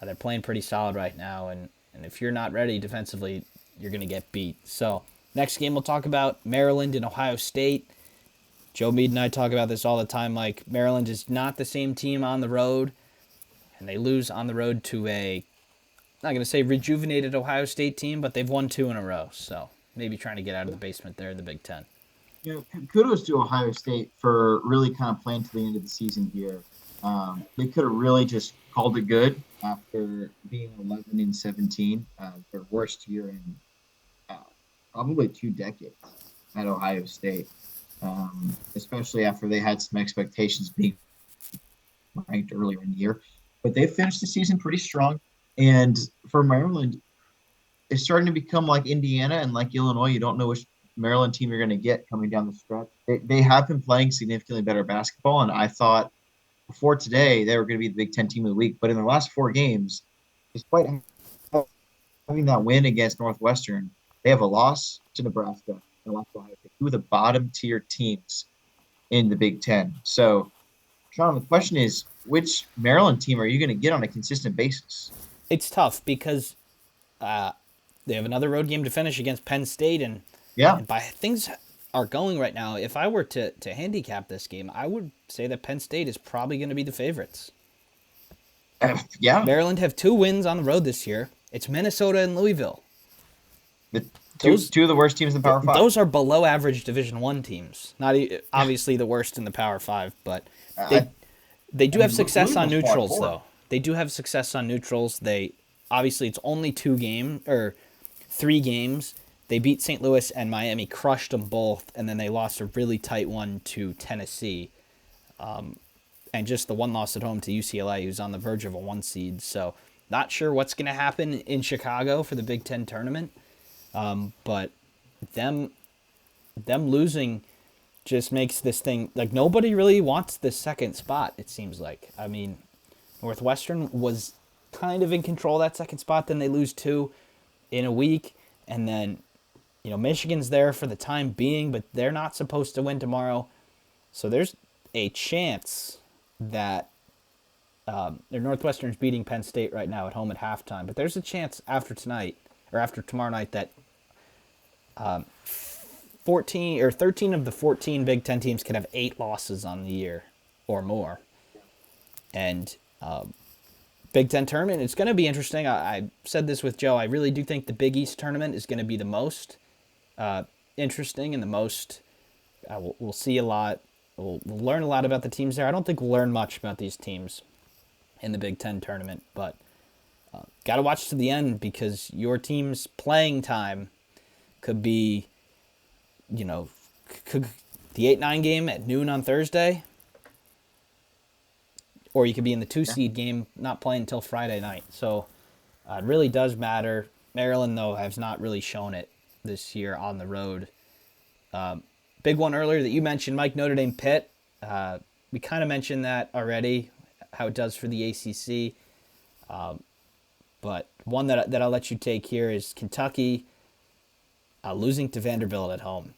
they're playing pretty solid right now. And if you're not ready defensively, you're going to get beat. So, next game we'll talk about Maryland and Ohio State. Joe Mead and I talk about this all the time. Like, Maryland is not the same team on the road. And they lose on the road to a, not going to say rejuvenated Ohio State team, but they've won 2 in a row. So maybe trying to get out of the basement there in the Big Ten. Kudos to Ohio State for really kind of playing to the end of the season here. They could have really just called it good after being 11-17, their worst year in probably 2 decades at Ohio State, especially after they had some expectations being ranked earlier in the year. But they finished the season pretty strong. And for Maryland, it's starting to become like Indiana and like Illinois. You don't know which Maryland team you're going to get coming down the stretch. They have been playing significantly better basketball, and I thought before today they were going to be the Big Ten team of the week. But in the last 4 games, despite having that win against Northwestern, they have a loss to Nebraska and a loss to Ohio State, 2 of the bottom-tier teams in the Big Ten. So, Sean, the question is, which Maryland team are you going to get on a consistent basis? It's tough because they have another road game to finish against Penn State, and by things are going right now, if I were to handicap this game, I would say that Penn State is probably going to be the favorites. Maryland have 2 wins on the road this year. It's Minnesota and Louisville. Two of the worst teams in the Power 5. Those are below average Division I teams. Not obviously the worst in the Power 5, but they do have success on neutrals, though. They do have success on neutrals. Obviously it's only 3 games. They beat St. Louis and Miami, crushed them both, and then they lost a really tight one to Tennessee. And just the one loss at home to UCLA, who's on the verge of a 1 seed. So not sure what's going to happen in Chicago for the Big Ten tournament. But them losing just makes this thing, like, nobody really wants the second spot, it seems like. I mean, Northwestern was kind of in control of that second spot. Then they lose 2 in a week. And then, Michigan's there for the time being, but they're not supposed to win tomorrow. So there's a chance that Northwestern's beating Penn State right now at home at halftime. But there's a chance after tomorrow night that 13 of the 14 Big Ten teams can have 8 losses on the year or more. And Big Ten tournament, it's going to be interesting. I said this with Joe. I really do think the Big East tournament is going to be the most interesting and the most. We'll see a lot. We'll learn a lot about the teams there. I don't think we'll learn much about these teams in the Big Ten tournament, but got to watch to the end because your team's playing time could be, the 8-9 game at noon on Thursday. Or you could be in the 2 seed game, not playing until Friday night. So it really does matter. Maryland, though, has not really shown it this year on the road. Big one earlier that you mentioned, Mike, Notre Dame Pitt. We kind of mentioned that already, how it does for the ACC. But one that I'll let you take here is Kentucky losing to Vanderbilt at home.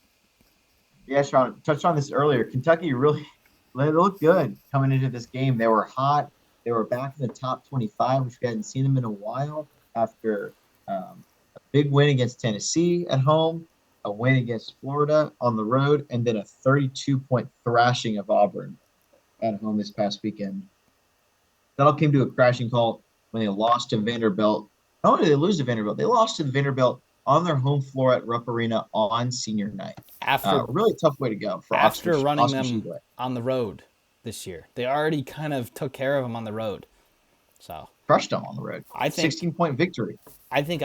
Yeah, Sean, touched on this earlier. Kentucky really... They looked good coming into this game. They were hot. They were back in the top 25, which we hadn't seen them in a while after a big win against Tennessee at home, a win against Florida on the road, and then a 32-point thrashing of Auburn at home this past weekend. That all came to a crashing halt when they lost to Vanderbilt. Not only did they lose to Vanderbilt, they lost to Vanderbilt on their home floor at Rupp Arena on senior night. After really tough way to go for after Oscar, running Oscar them Tshiebwe. On the road this year. They already kind of took care of them on the road. So Crushed them on the road. I think 16-point victory. I think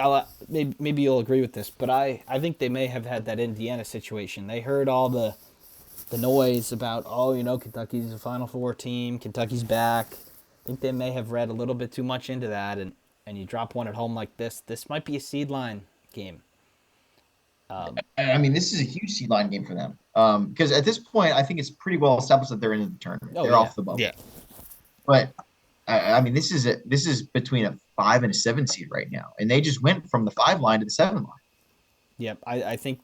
maybe you'll agree with this, but I think they may have had that Indiana situation. They heard all the noise about, Kentucky's a Final Four team, Kentucky's back. think they may have read a little bit too much into that, and you drop one at home like this. This might be a seed line game. I mean, this is a huge seed line game for them. Because at this point, I think it's pretty well established that they're in the tournament. Oh They're yeah, off the bubble. yeah, But I mean, this is between a 5 and a 7 seed right now, and they just went from the 5 line to the 7 line. yeah. I think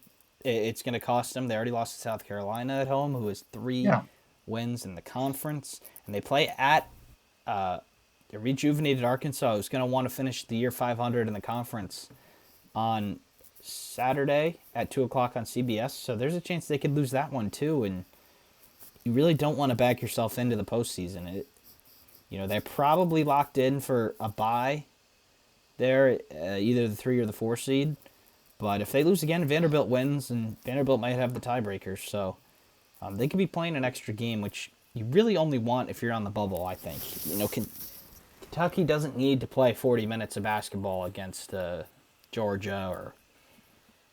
it's going to cost them. They already lost to South Carolina at home, who has 3 Yeah. wins in the conference, and they play at a rejuvenated Arkansas, who's going to want to finish the year 500 in the conference on Saturday at 2 o'clock on CBS. So there's a chance they could lose that one too, and you really don't want to back yourself into the postseason. They're probably locked in for a bye there, either the 3 or the 4 seed. But if they lose again, Vanderbilt wins, and Vanderbilt might have the tiebreakers. So they could be playing an extra game, which you really only want if you're on the bubble, I think. Kentucky doesn't need to play 40 minutes of basketball against Georgia or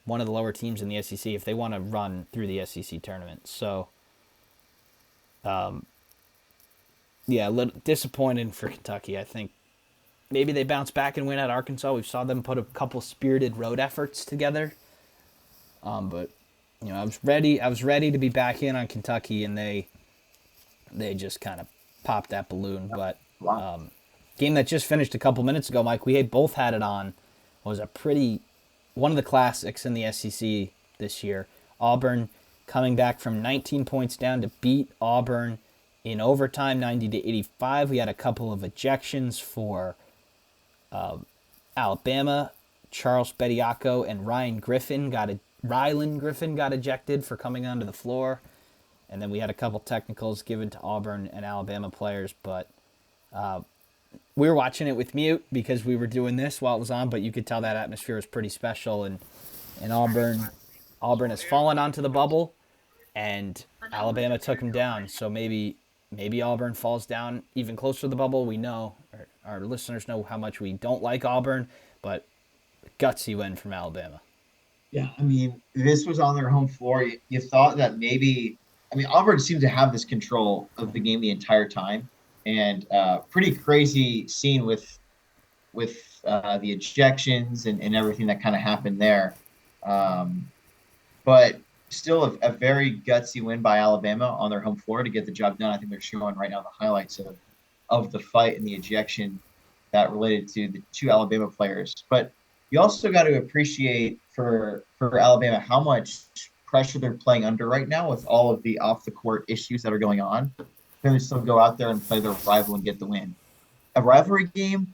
one of the lower teams in the SEC if they want to run through the SEC tournament. So, yeah, a little disappointing for Kentucky. I think maybe they bounce back and win at Arkansas. We saw them put a couple spirited road efforts together. But I was ready. I was ready to be back in on Kentucky, and they just kind of popped that balloon. But game that just finished a couple minutes ago, Mike. We had both had it on. Was one of the classics in the SEC this year. Auburn coming back from 19 points down to beat Auburn in overtime, 90-85. We had a couple of ejections for Alabama. Charles Bediako and Rylan Griffin got ejected for coming onto the floor. And then we had a couple technicals given to Auburn and Alabama players. But we were watching it with mute because we were doing this while it was on, but you could tell that atmosphere was pretty special. And Auburn has fallen onto the bubble, and Alabama took them down. So maybe Auburn falls down even closer to the bubble. We know, our listeners know how much we don't like Auburn, but gutsy win from Alabama. Yeah, I mean, this was on their home floor. You thought that maybe, I mean, Auburn seemed to have this control of the game the entire time, and pretty crazy scene with the ejections and everything that kind of happened there. But still a very gutsy win by Alabama on their home floor to get the job done. I think they're showing right now the highlights of the fight and the ejection that related to the 2 Alabama players. But you also got to appreciate for Alabama how much pressure they're playing under right now with all of the off the court issues that are going on. They still go out there and play their rival and get the win. A rivalry game,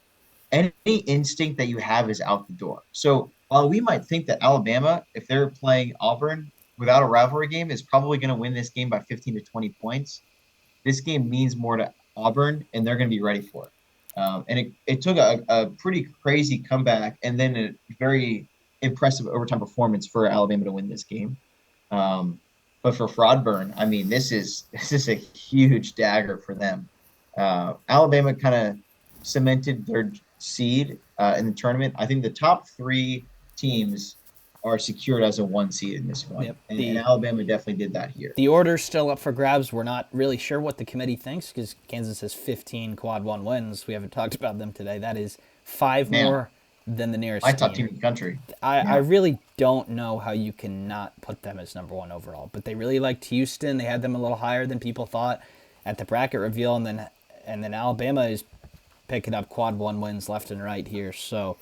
any instinct that you have is out the door. So while we might think that Alabama, if they're playing Auburn without a rivalry game, is probably going to win this game by 15 to 20 points, this game means more to Auburn, and they're going to be ready for it. And it took a pretty crazy comeback and then a very impressive overtime performance for Alabama to win this game. But for Fraudburn, I mean, this is a huge dagger for them. Alabama kind of cemented their seed in the tournament. I think the top 3 teams are secured as a 1 seed in this one. Yep. And Alabama definitely did that here. The order's still up for grabs. We're not really sure what the committee thinks because Kansas has 15 quad 1 wins. We haven't talked about them today. That is 5 more than the nearest my top team in the country. I really don't know how you cannot put them as number 1 overall, but they really liked Houston. They had them a little higher than people thought at the bracket reveal, and then Alabama is picking up quad 1 wins left and right here. So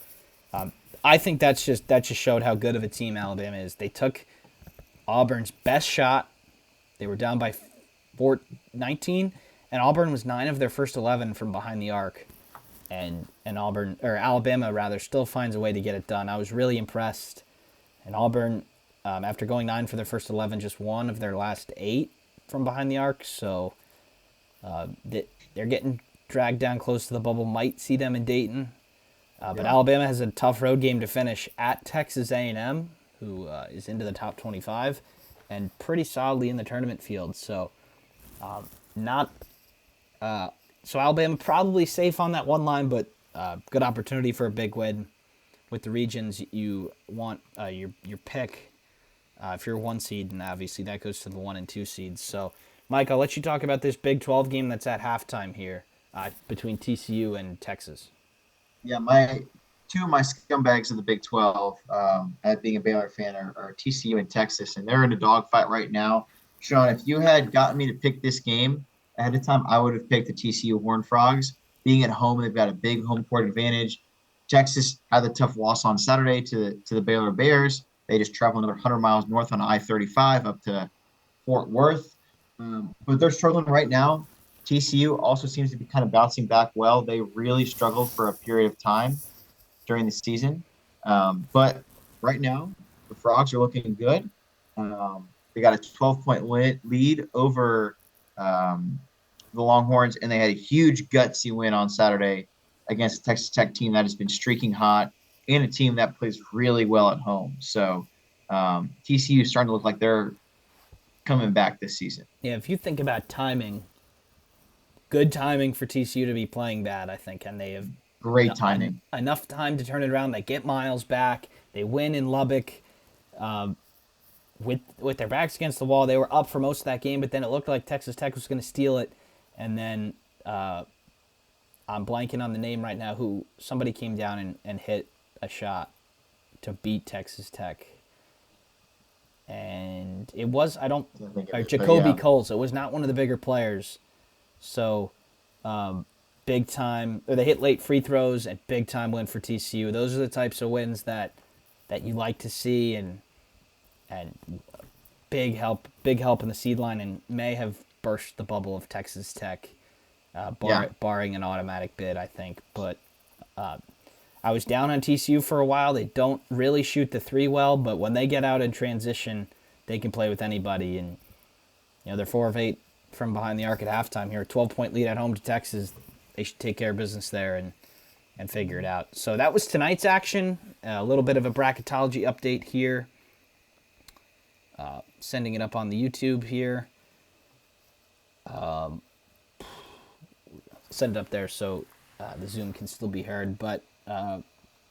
I think that just showed how good of a team Alabama is. They took Auburn's best shot. They were down by 19, and Auburn was 9 of their first 11 from behind the arc. And Alabama rather still finds a way to get it done. I was really impressed. And Auburn, after going 9 for their first 11, just 1 of their last 8 from behind the arc. So they're getting dragged down close to the bubble. Might see them in Dayton. But Alabama has a tough road game to finish at Texas A&M, who is into the top 25 and pretty solidly in the tournament field. So So Alabama probably safe on that 1 line, but good opportunity for a big win. With the regions, you want your pick if you're a 1 seed, and obviously that goes to the 1 and 2 seeds. So, Mike, I'll let you talk about this Big 12 game that's at halftime here. between TCU and Texas. Yeah, my two of my scumbags of the Big 12, as being a Baylor fan, are TCU and Texas, and they're in a dogfight right now. Sean, if you had gotten me to pick this game ahead of time, I would have picked the TCU Horned Frogs. Being at home, they've got a big home court advantage. Texas had a tough loss on Saturday to the Baylor Bears. They just traveled another 100 miles north on I-35 up to Fort Worth. But they're struggling right now. TCU also seems to be kind of bouncing back well. They really struggled for a period of time during the season. But right now, the Frogs are looking good. They got a 12-point lead over the Longhorns, and they had a huge gutsy win on Saturday against a Texas Tech team that has been streaking hot and a team that plays really well at home. So TCU is starting to look like they're coming back this season. Yeah, if you think about timing, good timing for TCU to be playing bad, I think, and they have Great timing. enough time to turn it around. They get Miles back. They win in Lubbock with their backs against the wall. They were up for most of that game, but then it looked like Texas Tech was going to steal it. And then I'm blanking on the name right now. Who somebody came down and hit a shot to beat Texas Tech. And it was Jacoby Coles. It was not one of the bigger players. So big time. Or they hit late free throws and big time win for TCU. Those are the types of wins that you like to see, and big help in the seed line, and may have burst the bubble of Texas Tech, barring an automatic bid, I think. But I was down on TCU for a while. They don't really shoot the three well, but when they get out in transition, they can play with anybody. And they're 4 of 8 from behind the arc at halftime here. 12-point lead at home to Texas. They should take care of business there and figure it out. So that was tonight's action. A little bit of a bracketology update here. Sending it up on the YouTube here. Send it up there so the Zoom can still be heard. But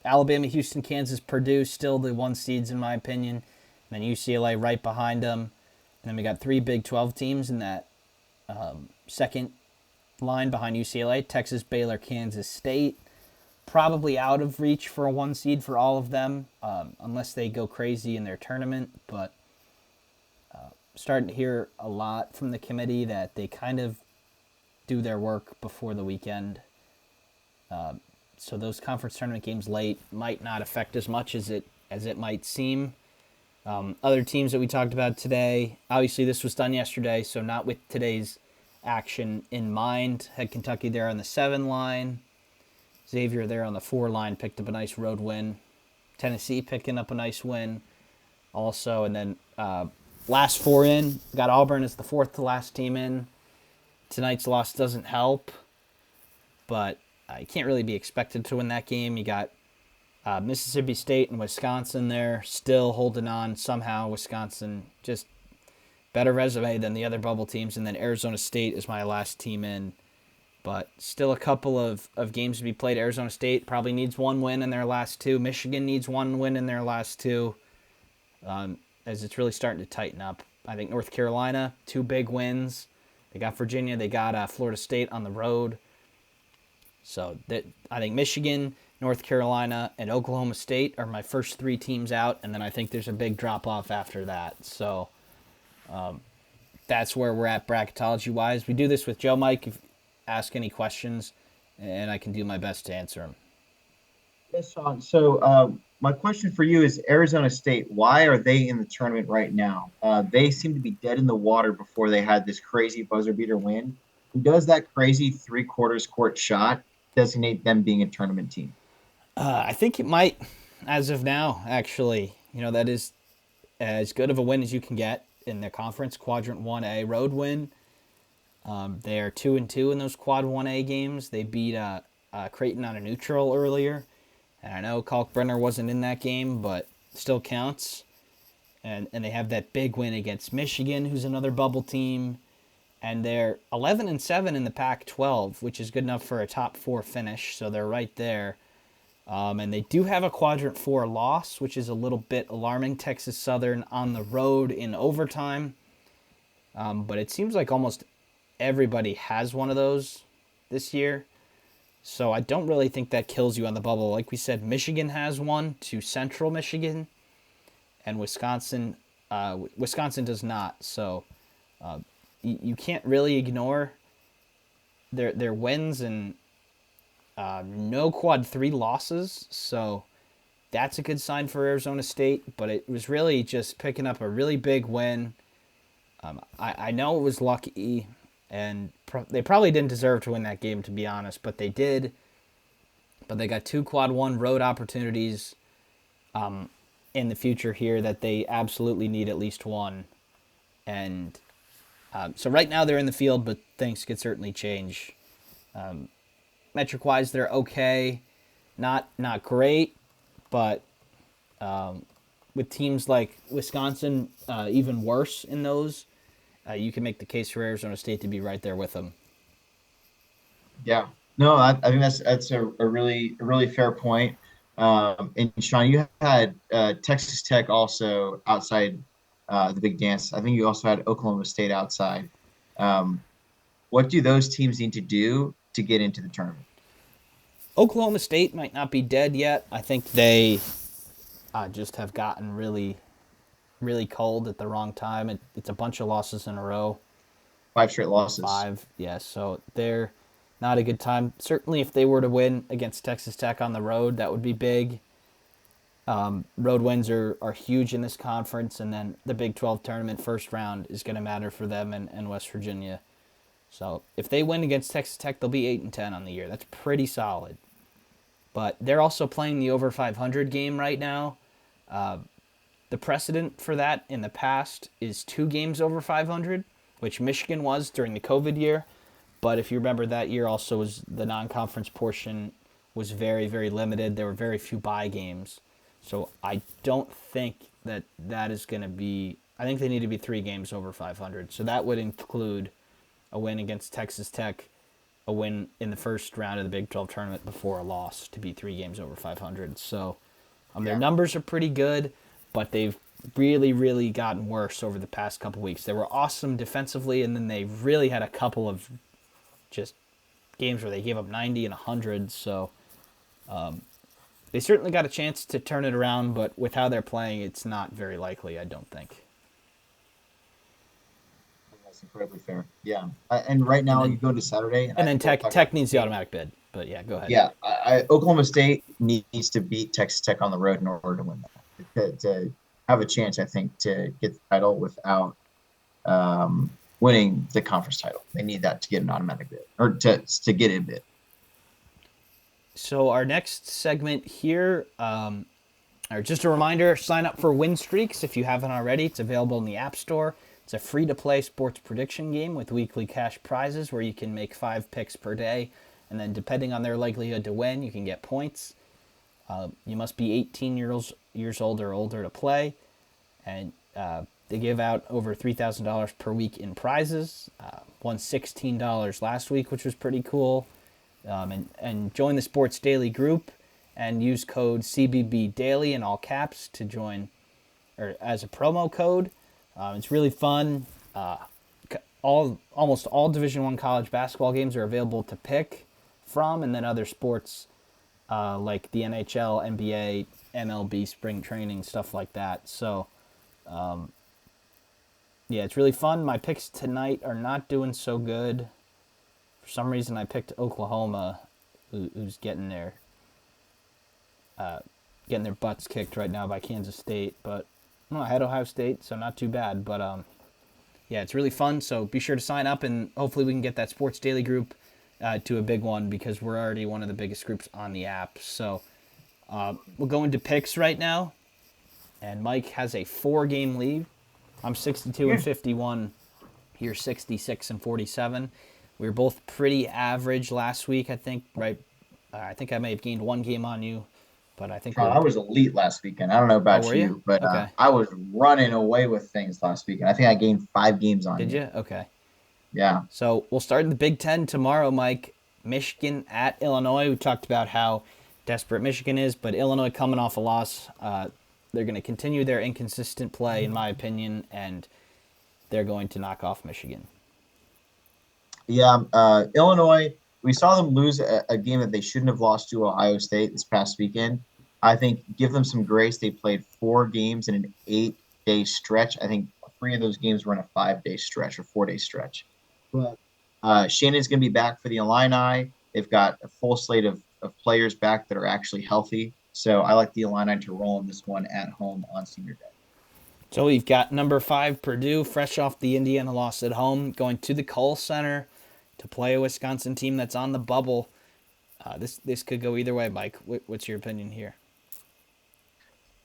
Alabama, Houston, Kansas, Purdue, still the 1 seeds in my opinion. And then UCLA right behind them. And then we got 3 Big 12 teams in that second line behind UCLA. Texas, Baylor, Kansas State. Probably out of reach for a 1 seed for all of them, unless they go crazy in their tournament. But starting to hear a lot from the committee that they kind of do their work before the weekend. So those conference tournament games late might not affect as much as it might seem. Other teams that we talked about today, obviously this was done yesterday, so not with today's action in mind. Had Kentucky there on the 7 line. Xavier there on the 4 line picked up a nice road win. Tennessee picking up a nice win also. And then last 4 in, got Auburn as the 4th to last team in. Tonight's loss doesn't help, but you can't really be expected to win that game. You got Mississippi State and Wisconsin there still holding on somehow. Wisconsin just better resume than the other bubble teams. And then Arizona State is my last team in. But still a couple of games to be played. Arizona State probably needs 1 win in their last 2. Michigan needs 1 win in their last 2. As it's really starting to tighten up. I think North Carolina, 2 big wins. They got Virginia. They got Florida State on the road. So I think Michigan, North Carolina, and Oklahoma State are my first 3 teams out. And then I think there's a big drop-off after that. So that's where we're at bracketology-wise. We do this with Joe Mike. If ask any questions, and I can do my best to answer them. Yes, Sean. So my question for you is Arizona State. Why are they in the tournament right now? They seem to be dead in the water before they had this crazy buzzer beater win. Does that crazy 3/4 court shot designate them being a tournament team? I think it might, as of now, actually. That is as good of a win as you can get in the conference. Quadrant 1A road win. They are 2-2 in those Quad 1A games. They beat Creighton on a neutral earlier. And I know Kalkbrenner wasn't in that game, but still counts. And they have that big win against Michigan, who's another bubble team. And they're 11-7 in the Pac-12, which is good enough for a top 4 finish. So they're right there. And they do have a Quadrant 4 loss, which is a little bit alarming. Texas Southern on the road in overtime. But it seems like almost everybody has one of those this year. So I don't really think that kills you on the bubble. Like we said, Michigan has one to Central Michigan, and Wisconsin does not. So you can't really ignore their wins and no quad 3 losses. So that's a good sign for Arizona State. But it was really just picking up a really big win. I know it was lucky, and they probably didn't deserve to win that game, to be honest, but they did. But they got 2 quad 1 road opportunities in the future here that they absolutely need at least one. And so right now they're in the field, but things could certainly change. Metric-wise, they're okay. Not great, but with teams like Wisconsin, even worse in those, you can make the case for Arizona State to be right there with them. Yeah. No, I think that's a really fair point. And Sean, you had Texas Tech also outside the big dance. I think you also had Oklahoma State outside. Um, what do those teams need to do to get into the tournament? Oklahoma State might not be dead yet. I think they just have gotten really, really cold at the wrong time. It's a bunch of losses in a row. 5 straight losses. 5, yes. So they're not a good time. Certainly, if they were to win against Texas Tech on the road, that would be big. Road wins are huge in this conference, and then the Big 12 tournament first round is going to matter for them and West Virginia. So if they win against Texas Tech, they'll be 8-10 on the year. That's pretty solid. But they're also playing the over 500 game right now. The precedent for that in the past is 2 games over 500, which Michigan was during the COVID year. But if you remember, that year also was the non-conference portion was very, very limited. There were very few bye games. So I don't think that is going to be... I think they need to be 3 games over 500. So that would include a win against Texas Tech, a win in the first round of the Big 12 tournament before a loss to be 3 games over 500. So their numbers are pretty good, but they've really, really gotten worse over the past couple weeks. They were awesome defensively, and then they really had a couple of just games where they gave up 90 and 100. So they certainly got a chance to turn it around, but with how they're playing, it's not very likely, I don't think. That's incredibly fair. Yeah. And right now, you go to Saturday. And then Tech needs the automatic bid. But yeah, go ahead. Yeah. Oklahoma State needs to beat Texas Tech on the road in order to win that. To have a chance, I think, to get the title without winning the conference title. They need that to get an automatic bid, or to get a bid. So our next segment here, or just a reminder, sign up for Winstreakz if you haven't already. It's available in the App Store. It's a free-to-play sports prediction game with weekly cash prizes where you can make 5 picks per day. And then depending on their likelihood to win, you can get points. You must be 18 years old or older to play. And they give out over $3,000 per week in prizes. Won $16 last week, which was pretty cool. And join the Sports Daily group and use code CBBDAILY in all caps to join, or as a promo code. It's really fun. Almost all Division I college basketball games are available to pick from, and then other sports like the NHL, NBA, MLB, spring training, stuff like that. So, yeah, it's really fun. My picks tonight are not doing so good. For some reason, I picked Oklahoma, who's getting their butts kicked right now by Kansas State. But I had Ohio State, so not too bad. But yeah, it's really fun. So be sure to sign up, and hopefully we can get that Sports Daily group to a big one, because we're already one of the biggest groups on the app. So we'll go into picks right now, and Mike has a 4-game lead. I'm 62-51. You're 66-47. We were both pretty average last week, I think. Right? I think I may have gained 1 game on you, but I think I was elite last weekend. I don't know about you, but okay. I was running away with things last weekend. I think I gained 5 games on you. Did you? Okay. Yeah. So we'll start in the Big Ten tomorrow, Mike. Michigan at Illinois. We talked about how desperate Michigan is, but Illinois coming off a loss. They're going to continue their inconsistent play, in my opinion, and they're going to knock off Michigan. Yeah, Illinois, we saw them lose a game that they shouldn't have lost to Ohio State this past weekend. I think give them some grace. They played 4 games in an 8-day stretch. I think 3 of those games were in a 5-day stretch or 4-day stretch. But Shannon's going to be back for the Illini. They've got a full slate of players back that are actually healthy. So I like the Illini to roll in this one at home on Senior Day. So we've got number 5 Purdue, fresh off the Indiana loss at home, going to the Kohl Center to play a Wisconsin team that's on the bubble. This could go either way, Mike. What's your opinion here?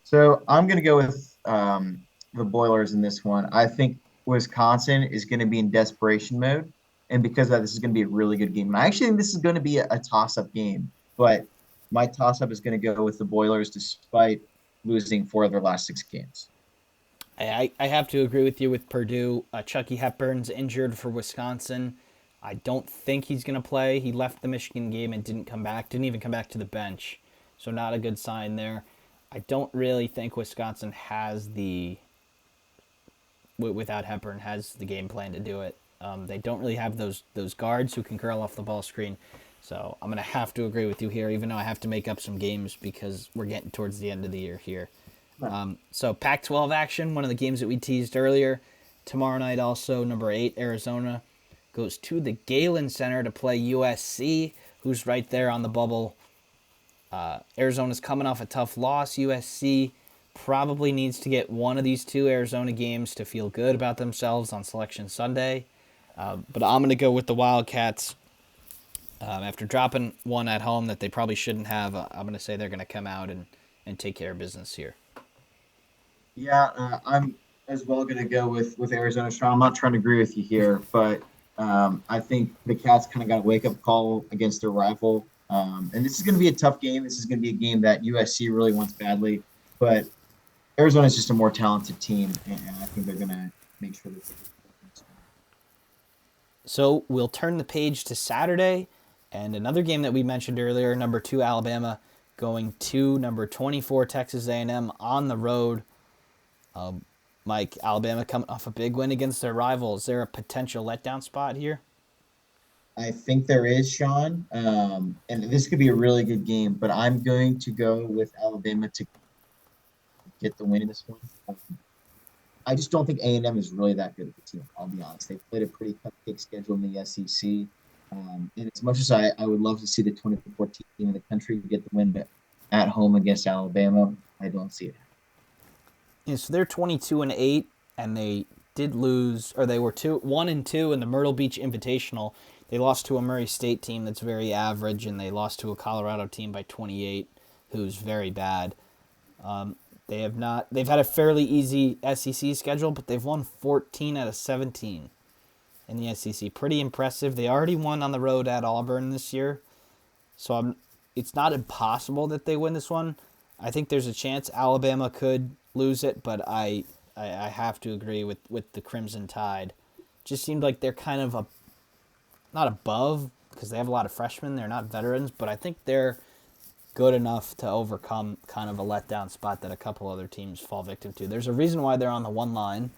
So I'm going to go with the Boilers in this one. I think Wisconsin is going to be in desperation mode. And because of that, this is going to be a really good game. And I actually think this is going to be a toss-up game. But my toss-up is going to go with the Boilers despite losing 4 of their last 6 games. I have to agree with you with Purdue. Chucky Hepburn's injured for Wisconsin. I don't think he's going to play. He left the Michigan game and didn't come back. Didn't even come back to the bench. So not a good sign there. I don't really think Wisconsin has without Hepburn, has the game plan to do it. They don't really have those guards who can curl off the ball screen. So I'm going to have to agree with you here, even though I have to make up some games because we're getting towards the end of the year here. So Pac-12 action, one of the games that we teased earlier. Tomorrow night also, number 8, Arizona, goes to the Galen Center to play USC, who's right there on the bubble. Arizona's coming off a tough loss. USC probably needs to get one of these 2 Arizona games to feel good about themselves on Selection Sunday. But I'm going to go with the Wildcats. After dropping one at home that they probably shouldn't have, I'm going to say they're going to come out and take care of business here. Yeah, I'm as well going to go with Arizona strong. I'm not trying to agree with you here, but I think the Cats kind of got a wake-up call against their rival. And this is going to be a tough game. This is going to be a game that USC really wants badly. But Arizona is just a more talented team, and I think they're going to make sure that. So we'll turn the page to Saturday, and another game that we mentioned earlier, number 2 Alabama going to number 24 Texas A&M on the road. Mike, Alabama coming off a big win against their rival. Is there a potential letdown spot here? I think there is, Sean, and this could be a really good game, but I'm going to go with Alabama to get the win in this one. I just don't think A&M is really that good of a team, I'll be honest. They've played a pretty cupcake schedule in the SEC. And as much as I would love to see the 24 team in the country get the win at home against Alabama, I don't see it. Yeah, so they're 22-8, and they did lose, or they were 1-2 in the Myrtle Beach Invitational. They lost to a Murray State team that's very average, and they lost to a Colorado team by 28, who's very bad. They've had a fairly easy SEC schedule, but they've won 14 out of 17 in the SEC. Pretty impressive. They already won on the road at Auburn this year, so it's not impossible that they win this one. I think there's a chance Alabama could lose it, but I have to agree with the Crimson Tide. Just seemed like they're kind of not above because they have a lot of freshmen. They're not veterans, but I think they're good enough to overcome kind of a letdown spot that a couple other teams fall victim to. There's a reason why they're on the one line,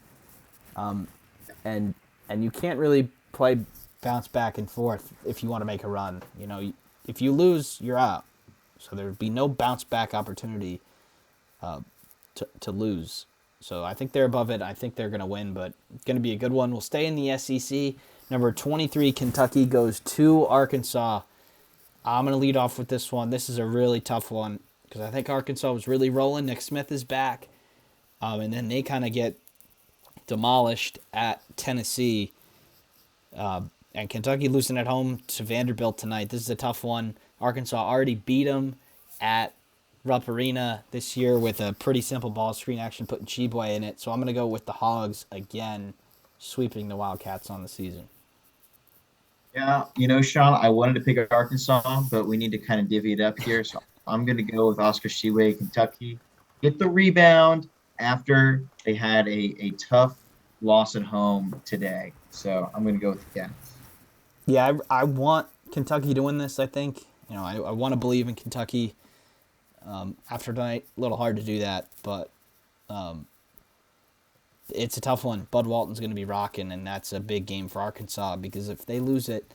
and you can't really play bounce back and forth if you want to make a run. You know, if you lose, you're out. So there'd be no bounce back opportunity to lose. So I think they're above it. I think they're going to win, but it's going to be a good one. We'll stay in the SEC. Number 23, Kentucky goes to Arkansas. I'm going to lead off with this one. This is a really tough one because I think Arkansas was really rolling. Nick Smith is back. And then they kind of get demolished at Tennessee. And Kentucky losing at home to Vanderbilt tonight. This is a tough one. Arkansas already beat them at Rupp Arena this year with a pretty simple ball screen action, putting Chibwe in it. So I'm going to go with the Hogs again, sweeping the Wildcats on the season. Yeah, Sean, I wanted to pick Arkansas, but we need to kind of divvy it up here. So I'm going to go with Oscar Tshiebwe, Kentucky. Get the rebound after they had a tough loss at home today. So I'm going to go with the Cats. Yeah, I want Kentucky to win this, I think. I want to believe in Kentucky. After tonight, a little hard to do that, but it's a tough one. Bud Walton's going to be rocking, and that's a big game for Arkansas because if they lose it,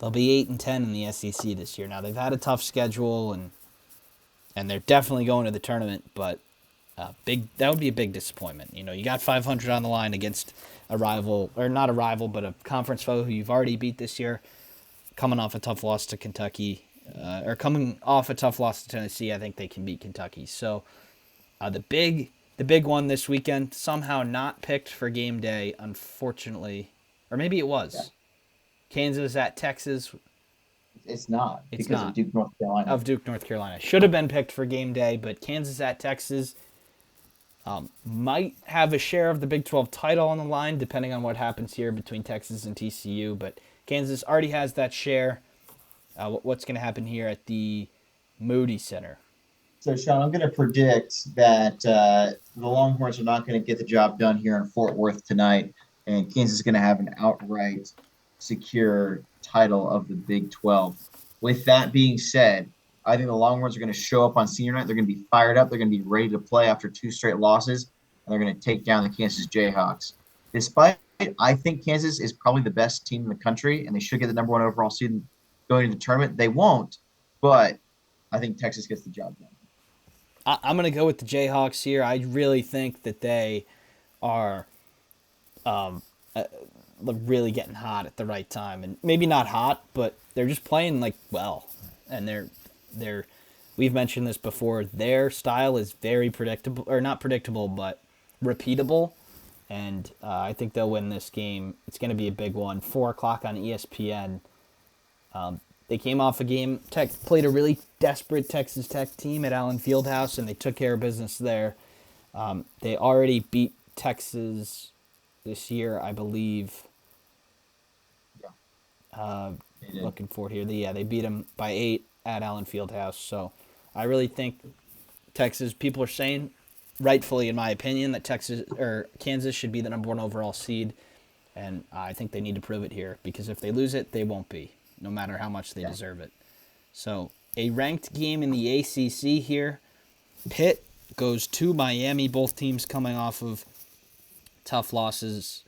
They'll be 8-10 in the SEC this year. Now they've had a tough schedule, and they're definitely going to the tournament, but that would be a big disappointment. You got 500 on the line against a rival, or not a rival, but a conference foe who you've already beat this year, coming off a tough loss to Kentucky, or coming off a tough loss to Tennessee. I think they can beat Kentucky. So the big one this weekend, somehow not picked for game day, unfortunately, or maybe it was. Yeah. Kansas at Texas. It's not It's because not. of Duke, North Carolina. Of Duke, North Carolina. Should have been picked for game day, but Kansas at Texas might have a share of the Big 12 title on the line, depending on what happens here between Texas and TCU. But Kansas already has that share. What's going to happen here at the Moody Center? So, Sean, I'm going to predict that the Longhorns are not going to get the job done here in Fort Worth tonight, and Kansas is going to have an outright secure title of the Big 12. With that being said, I think the Longhorns are going to show up on senior night. They're going to be fired up. They're going to be ready to play after 2 straight losses, and they're going to take down the Kansas Jayhawks. Despite I think Kansas is probably the best team in the country, and they should get the number 1 overall seed going into the tournament. They won't, but I think Texas gets the job done. I'm going to go with the Jayhawks here. I really think that they are really getting hot at the right time, and maybe not hot, but they're just playing well, and we've mentioned this before. Their style is very predictable, or not predictable, but repeatable, and I think they'll win this game. It's going to be a big one. 4:00 on ESPN. They came off a game. Tech played a really desperate Texas Tech team at Allen Fieldhouse, and they took care of business there. They already beat Texas this year, I believe. Looking for it here. They beat them by 8 at Allen Fieldhouse. So I really think Texas, people are saying, rightfully in my opinion, that Kansas should be the number 1 overall seed. And I think they need to prove it here, because if they lose it, they won't be, no matter how much they deserve it. So a ranked game in the ACC here. Pitt goes to Miami, both teams coming off of tough losses.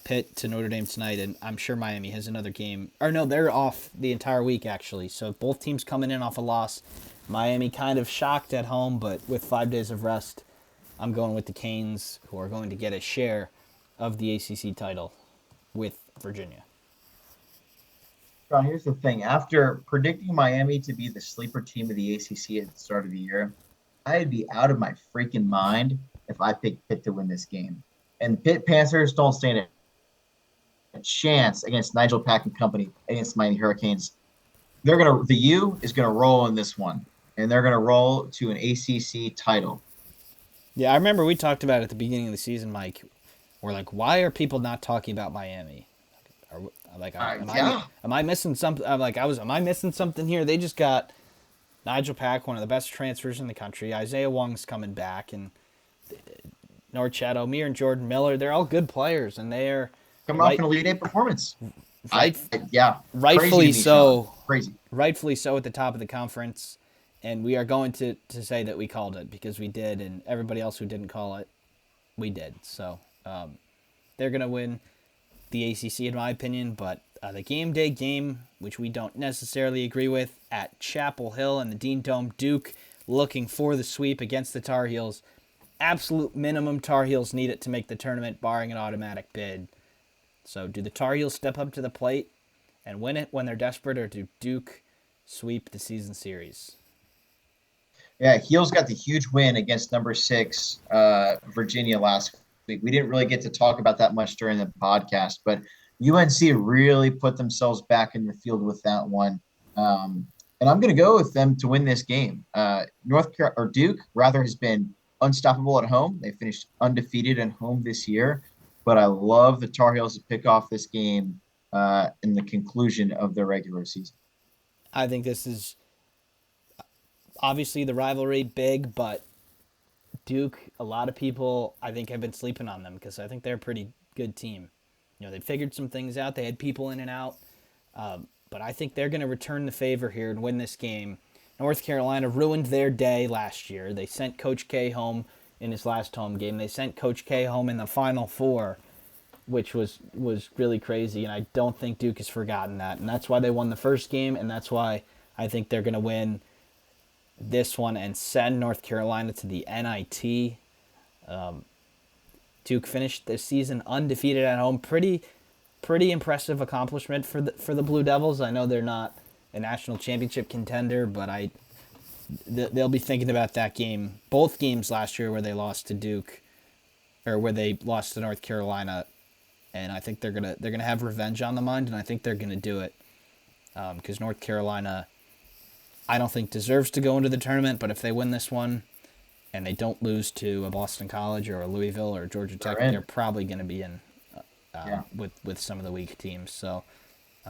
Pitt to Notre Dame tonight, and I'm sure Miami has another game. Or no, they're off the entire week, actually. So both teams coming in off a loss. Miami kind of shocked at home, but with 5 days of rest, I'm going with the Canes, who are going to get a share of the ACC title with Virginia. John, here's the thing. After predicting Miami to be the sleeper team of the ACC at the start of the year, I'd be out of my freaking mind if I picked Pitt to win this game. And Pitt Panthers don't stand a chance against Nigel Pack and company against Miami Hurricanes. The U is gonna roll in this one, and they're gonna roll to an ACC title. Yeah, I remember we talked about it at the beginning of the season, Mike. We're like, why are people not talking about Miami? Am I missing something? Am I missing something here? They just got Nigel Pack, one of the best transfers in the country. Isaiah Wong's coming back, and Norchad Omier and Jordan Miller, they're all good players, and they are coming off an Elite Eight performance. Rightfully so. Crazy. Rightfully so at the top of the conference, and we are going to say that we called it, because we did, and everybody else who didn't call it, we did. So they're going to win the ACC, in my opinion, but the game day game, which we don't necessarily agree with, at Chapel Hill and the Dean Dome, Duke looking for the sweep against the Tar Heels. Absolute minimum Tar Heels need it to make the tournament, barring an automatic bid. So do the Tar Heels step up to the plate and win it when they're desperate, or do Duke sweep the season series? Yeah, Heels got the huge win against number 6 Virginia last week. We didn't really get to talk about that much during the podcast, but UNC really put themselves back in the field with that one. And I'm going to go with them to win this game. Duke has been unstoppable at home. They finished undefeated at home this year, but I love the Tar Heels to pick off this game in the conclusion of the regular season. I think this is obviously the rivalry big, but Duke, a lot of people, I think, have been sleeping on them, because I think they're a pretty good team. They figured some things out. They had people in and out, but I think they're going to return the favor here and win this game. North Carolina ruined their day last year. They sent Coach K home in his last home game. They sent Coach K home in the Final Four. which was really crazy, and I don't think Duke has forgotten that, and that's why they won the first game, and that's why I think they're going to win this one and send North Carolina to the NIT. Duke finished the season undefeated at home. Pretty impressive accomplishment for the Blue Devils. I know they're not a national championship contender, but they'll be thinking about that game. Both games last year where they lost to Duke, or where they lost to North Carolina, and I think they're gonna have revenge on the mind, and I think they're gonna do it because North Carolina, I don't think deserves to go into the tournament, but if they win this one and they don't lose to a Boston College or a Louisville or Georgia Tech, they're probably going to be in with some of the weak teams. So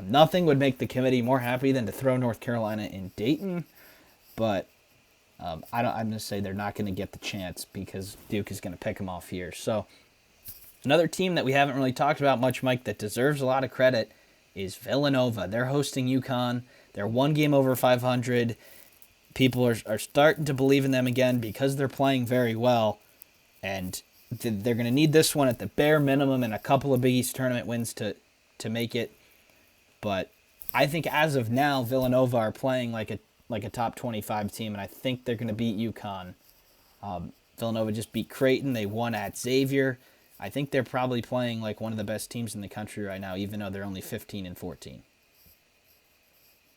nothing would make the committee more happy than to throw North Carolina in Dayton, but I'm going to say they're not going to get the chance because Duke is going to pick them off here. So another team that we haven't really talked about much, Mike, that deserves a lot of credit is Villanova. They're hosting UConn. They're one game over 500. People are starting to believe in them again because they're playing very well, and they're going to need this one at the bare minimum and a couple of Big East tournament wins to make it. But I think as of now, Villanova are playing like a top 25 team, and I think they're going to beat UConn. Villanova just beat Creighton. They won at Xavier. I think they're probably playing like one of the best teams in the country right now, even though they're only 15-14.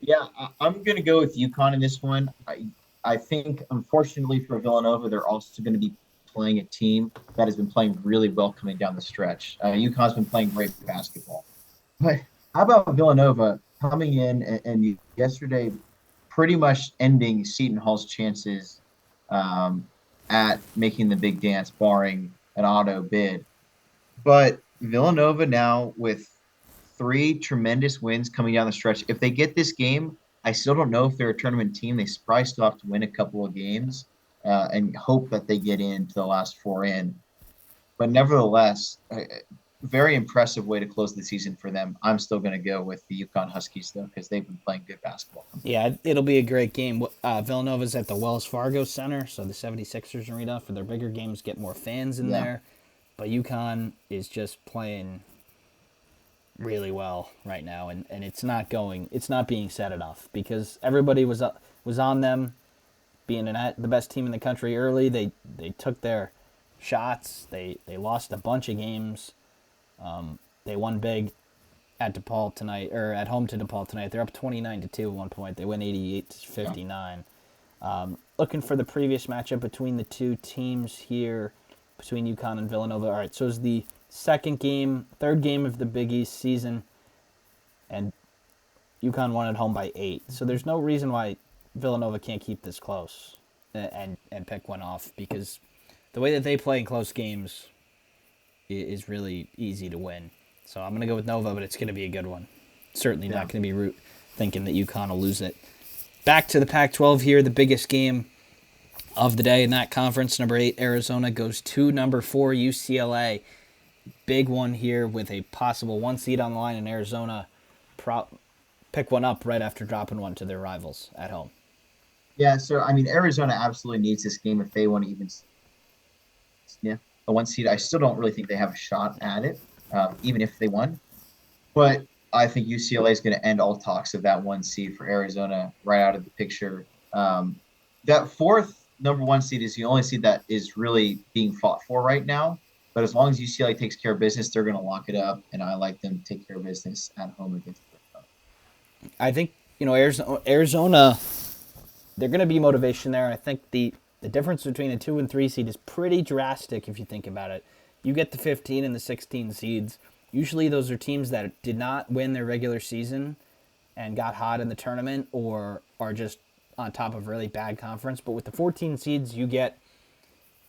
Yeah, I'm going to go with UConn in this one. I think, unfortunately for Villanova, they're also going to be playing a team that has been playing really well coming down the stretch. UConn's been playing great basketball. But how about Villanova coming in and yesterday pretty much ending Seton Hall's chances at making the big dance, barring an auto bid. But Villanova now with 3 tremendous wins coming down the stretch. If they get this game, I still don't know if they're a tournament team. They probably still have to win a couple of games and hope that they get into the last 4 in. But nevertheless, a very impressive way to close the season for them. I'm still going to go with the UConn Huskies, though, because they've been playing good basketball. Yeah, it'll be a great game. Villanova's at the Wells Fargo Center, so the 76ers Arena for their bigger games get more fans in there. But UConn is just playing really well right now, and it's not being said enough because everybody was on them being the best team in the country early. They took their shots. They lost a bunch of games. They won big at DePaul tonight, or at home to DePaul tonight. They're up 29-2 at one point. They win 88-59. Looking for the previous matchup between the two teams here, between UConn and Villanova. All right, so it's the third game of the Big East season, and UConn won at home by 8. So there's no reason why Villanova can't keep this close and pick one off, because the way that they play in close games is really easy to win. So I'm going to go with Nova, but it's going to be a good one. Certainly not going to be thinking that UConn will lose it. Back to the Pac-12 here, the biggest game of the day in that conference. Number 8, Arizona goes to number 4, UCLA. Big one here with a possible 1 seed on the line, in Arizona pick one up right after dropping one to their rivals at home. Yeah, so, I mean, Arizona absolutely needs this game if they want to even sniff a 1 seed. I still don't really think they have a shot at it, even if they won. But I think UCLA is going to end all talks of that 1 seed for Arizona right out of the picture. That 4th number 1 seed is the only seed that is really being fought for right now. But as long as UCLA takes care of business, they're going to lock it up, and I like them to take care of business at home against them. I think, Arizona, they're going to be motivation there. I think the difference between a 2 and 3 seed is pretty drastic if you think about it. You get the 15 and the 16 seeds. Usually those are teams that did not win their regular season and got hot in the tournament or are just on top of a really bad conference. But with the 14 seeds, you get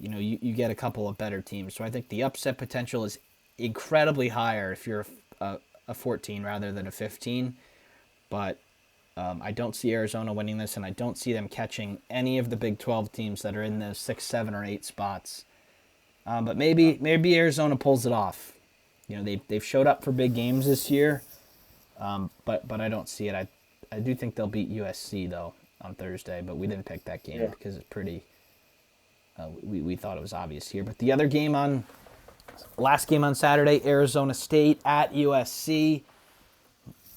a couple of better teams. So I think the upset potential is incredibly higher if you're a 14 rather than a 15. But I don't see Arizona winning this, and I don't see them catching any of the Big 12 teams that are in the 6, 7, or 8 spots. But maybe Arizona pulls it off. They've showed up for big games this year, but I don't see it. I do think they'll beat USC though on Thursday, but we didn't pick that game because it's pretty. We thought it was obvious here. But the other game on Last game on Saturday, Arizona State at USC.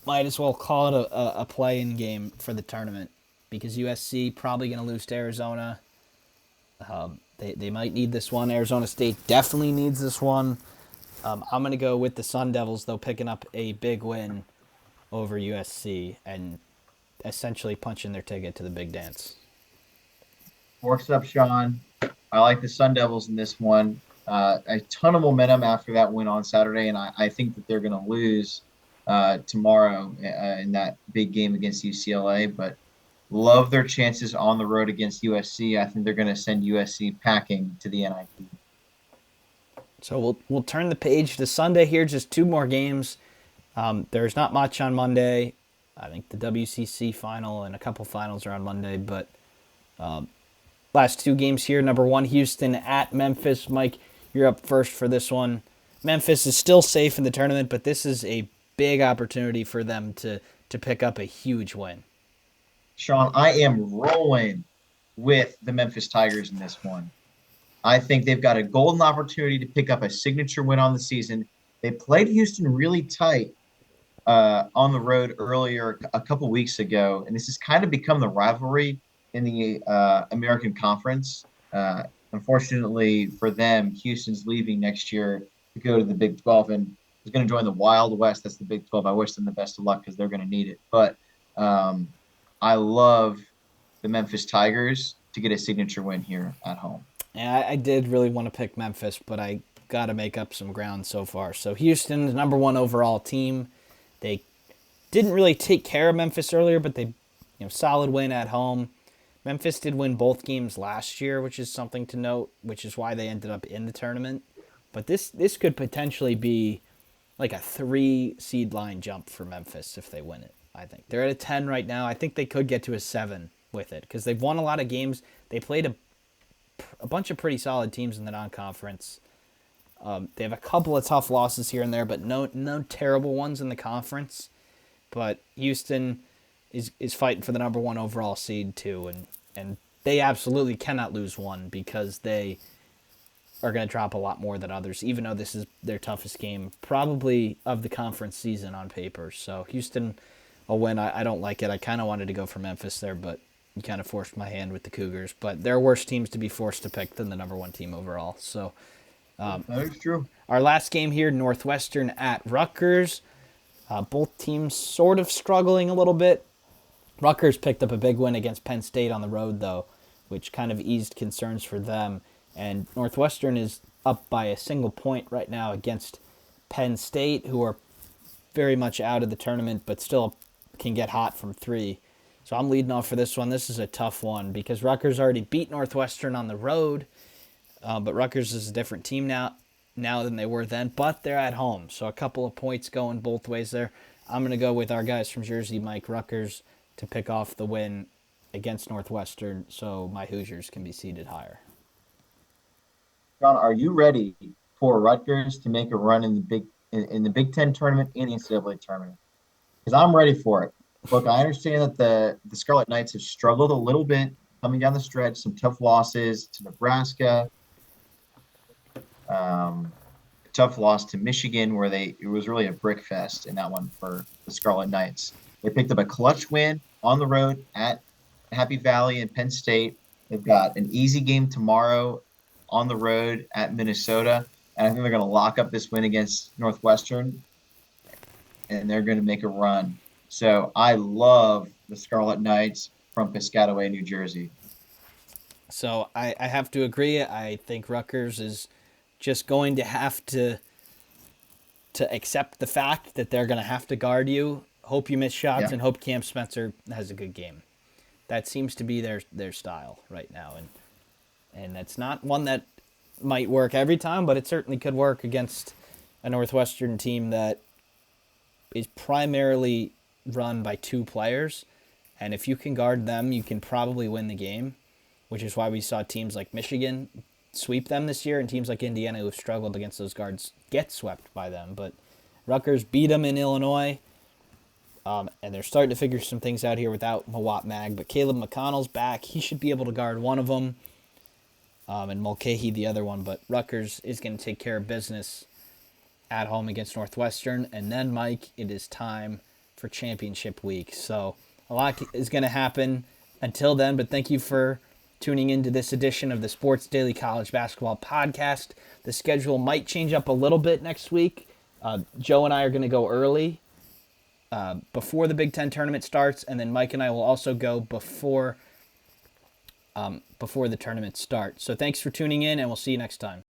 Might as well call it a play-in game for the tournament because USC probably going to lose to Arizona. They might need this one. Arizona State definitely needs this one. I'm going to go with the Sun Devils, though, picking up a big win over USC and essentially punching their ticket to the big dance. Works up, Sean. I like the Sun Devils in this one. A ton of momentum after that win on Saturday, and I think that they're going to lose tomorrow in that big game against UCLA, but love their chances on the road against USC. I think they're going to send USC packing to the NIT. So we'll turn the page to Sunday here, just 2 more games. There's not much on Monday. I think the WCC final and a couple finals are on Monday, but last 2 games here. Number 1, Houston at Memphis. Mike, you're up first for this one. Memphis is still safe in the tournament, but this is a big opportunity for them to pick up a huge win. Sean, I am rolling with the Memphis Tigers in this one. I think they've got a golden opportunity to pick up a signature win on the season. They played Houston really tight on the road earlier a couple weeks ago, and this has kind of become the rivalry in the American Conference. Unfortunately for them, Houston's leaving next year to go to the Big 12 and is going to join the Wild West. That's the Big 12. I wish them the best of luck because they're going to need it. But I love the Memphis Tigers to get a signature win here at home. Yeah, I did really want to pick Memphis, but I got to make up some ground so far. So Houston's number 1 overall team. They didn't really take care of Memphis earlier, but they, solid win at home. Memphis did win both games last year, which is something to note, which is why they ended up in the tournament. But this could potentially be like a 3 seed line jump for Memphis if they win it, I think. They're at a 10 right now. I think they could get to a 7 with it because they've won a lot of games. They played a bunch of pretty solid teams in the non-conference. They have a couple of tough losses here and there, but no terrible ones in the conference. But Houston is fighting for the number 1 overall seed too, and they absolutely cannot lose one because they are going to drop a lot more than others, even though this is their toughest game probably of the conference season on paper. So Houston will win. I don't like it. I kind of wanted to go for Memphis there, but you kind of forced my hand with the Cougars. But there are worse teams to be forced to pick than the number 1 team overall. So that is true. Our last game here, Northwestern at Rutgers. Both teams sort of struggling a little bit. Rutgers picked up a big win against Penn State on the road, though, which kind of eased concerns for them. And Northwestern is up by a single point right now against Penn State, who are very much out of the tournament, but still can get hot from 3. So I'm leading off for this one. This is a tough one because Rutgers already beat Northwestern on the road, but Rutgers is a different team now than they were then, but they're at home. So a couple of points going both ways there. I'm going to go with our guys from Jersey, Mike, Rutgers, to pick off the win against Northwestern so my Hoosiers can be seated higher. John, are you ready for Rutgers to make a run in the Big Ten tournament and the NCAA tournament? Because I'm ready for it. Look, I understand that the Scarlet Knights have struggled a little bit coming down the stretch, some tough losses to Nebraska, tough loss to Michigan where it was really a brick fest in that one for the Scarlet Knights. They picked up a clutch win on the road at Happy Valley and Penn State. They've got an easy game tomorrow on the road at Minnesota, and I think they're going to lock up this win against Northwestern, and they're going to make a run. So I love the Scarlet Knights from Piscataway, New Jersey. So I have to agree. I think Rutgers is just going to have to accept the fact that they're going to have to guard you, hope you miss shots, and hope Cam Spencer has a good game. That seems to be their style right now, and that's not one that might work every time, but it certainly could work against a Northwestern team that is primarily run by 2 players, and if you can guard them, you can probably win the game, which is why we saw teams like Michigan sweep them this year, and teams like Indiana who have struggled against those guards get swept by them. But Rutgers beat them in Illinois, and they're starting to figure some things out here without Mawat Mag, but Caleb McConnell's back. He should be able to guard one of them. and Mulcahy the other one. But Rutgers is going to take care of business at home against Northwestern. And then, Mike, it is time for championship week. So a lot is going to happen until then. But thank you for tuning into this edition of the Sports Daily College Basketball Podcast. The schedule might change up a little bit next week. Joe and I are going to go early before the Big Ten tournament starts, and then Mike and I will also go before the tournament starts. So thanks for tuning in, and we'll see you next time.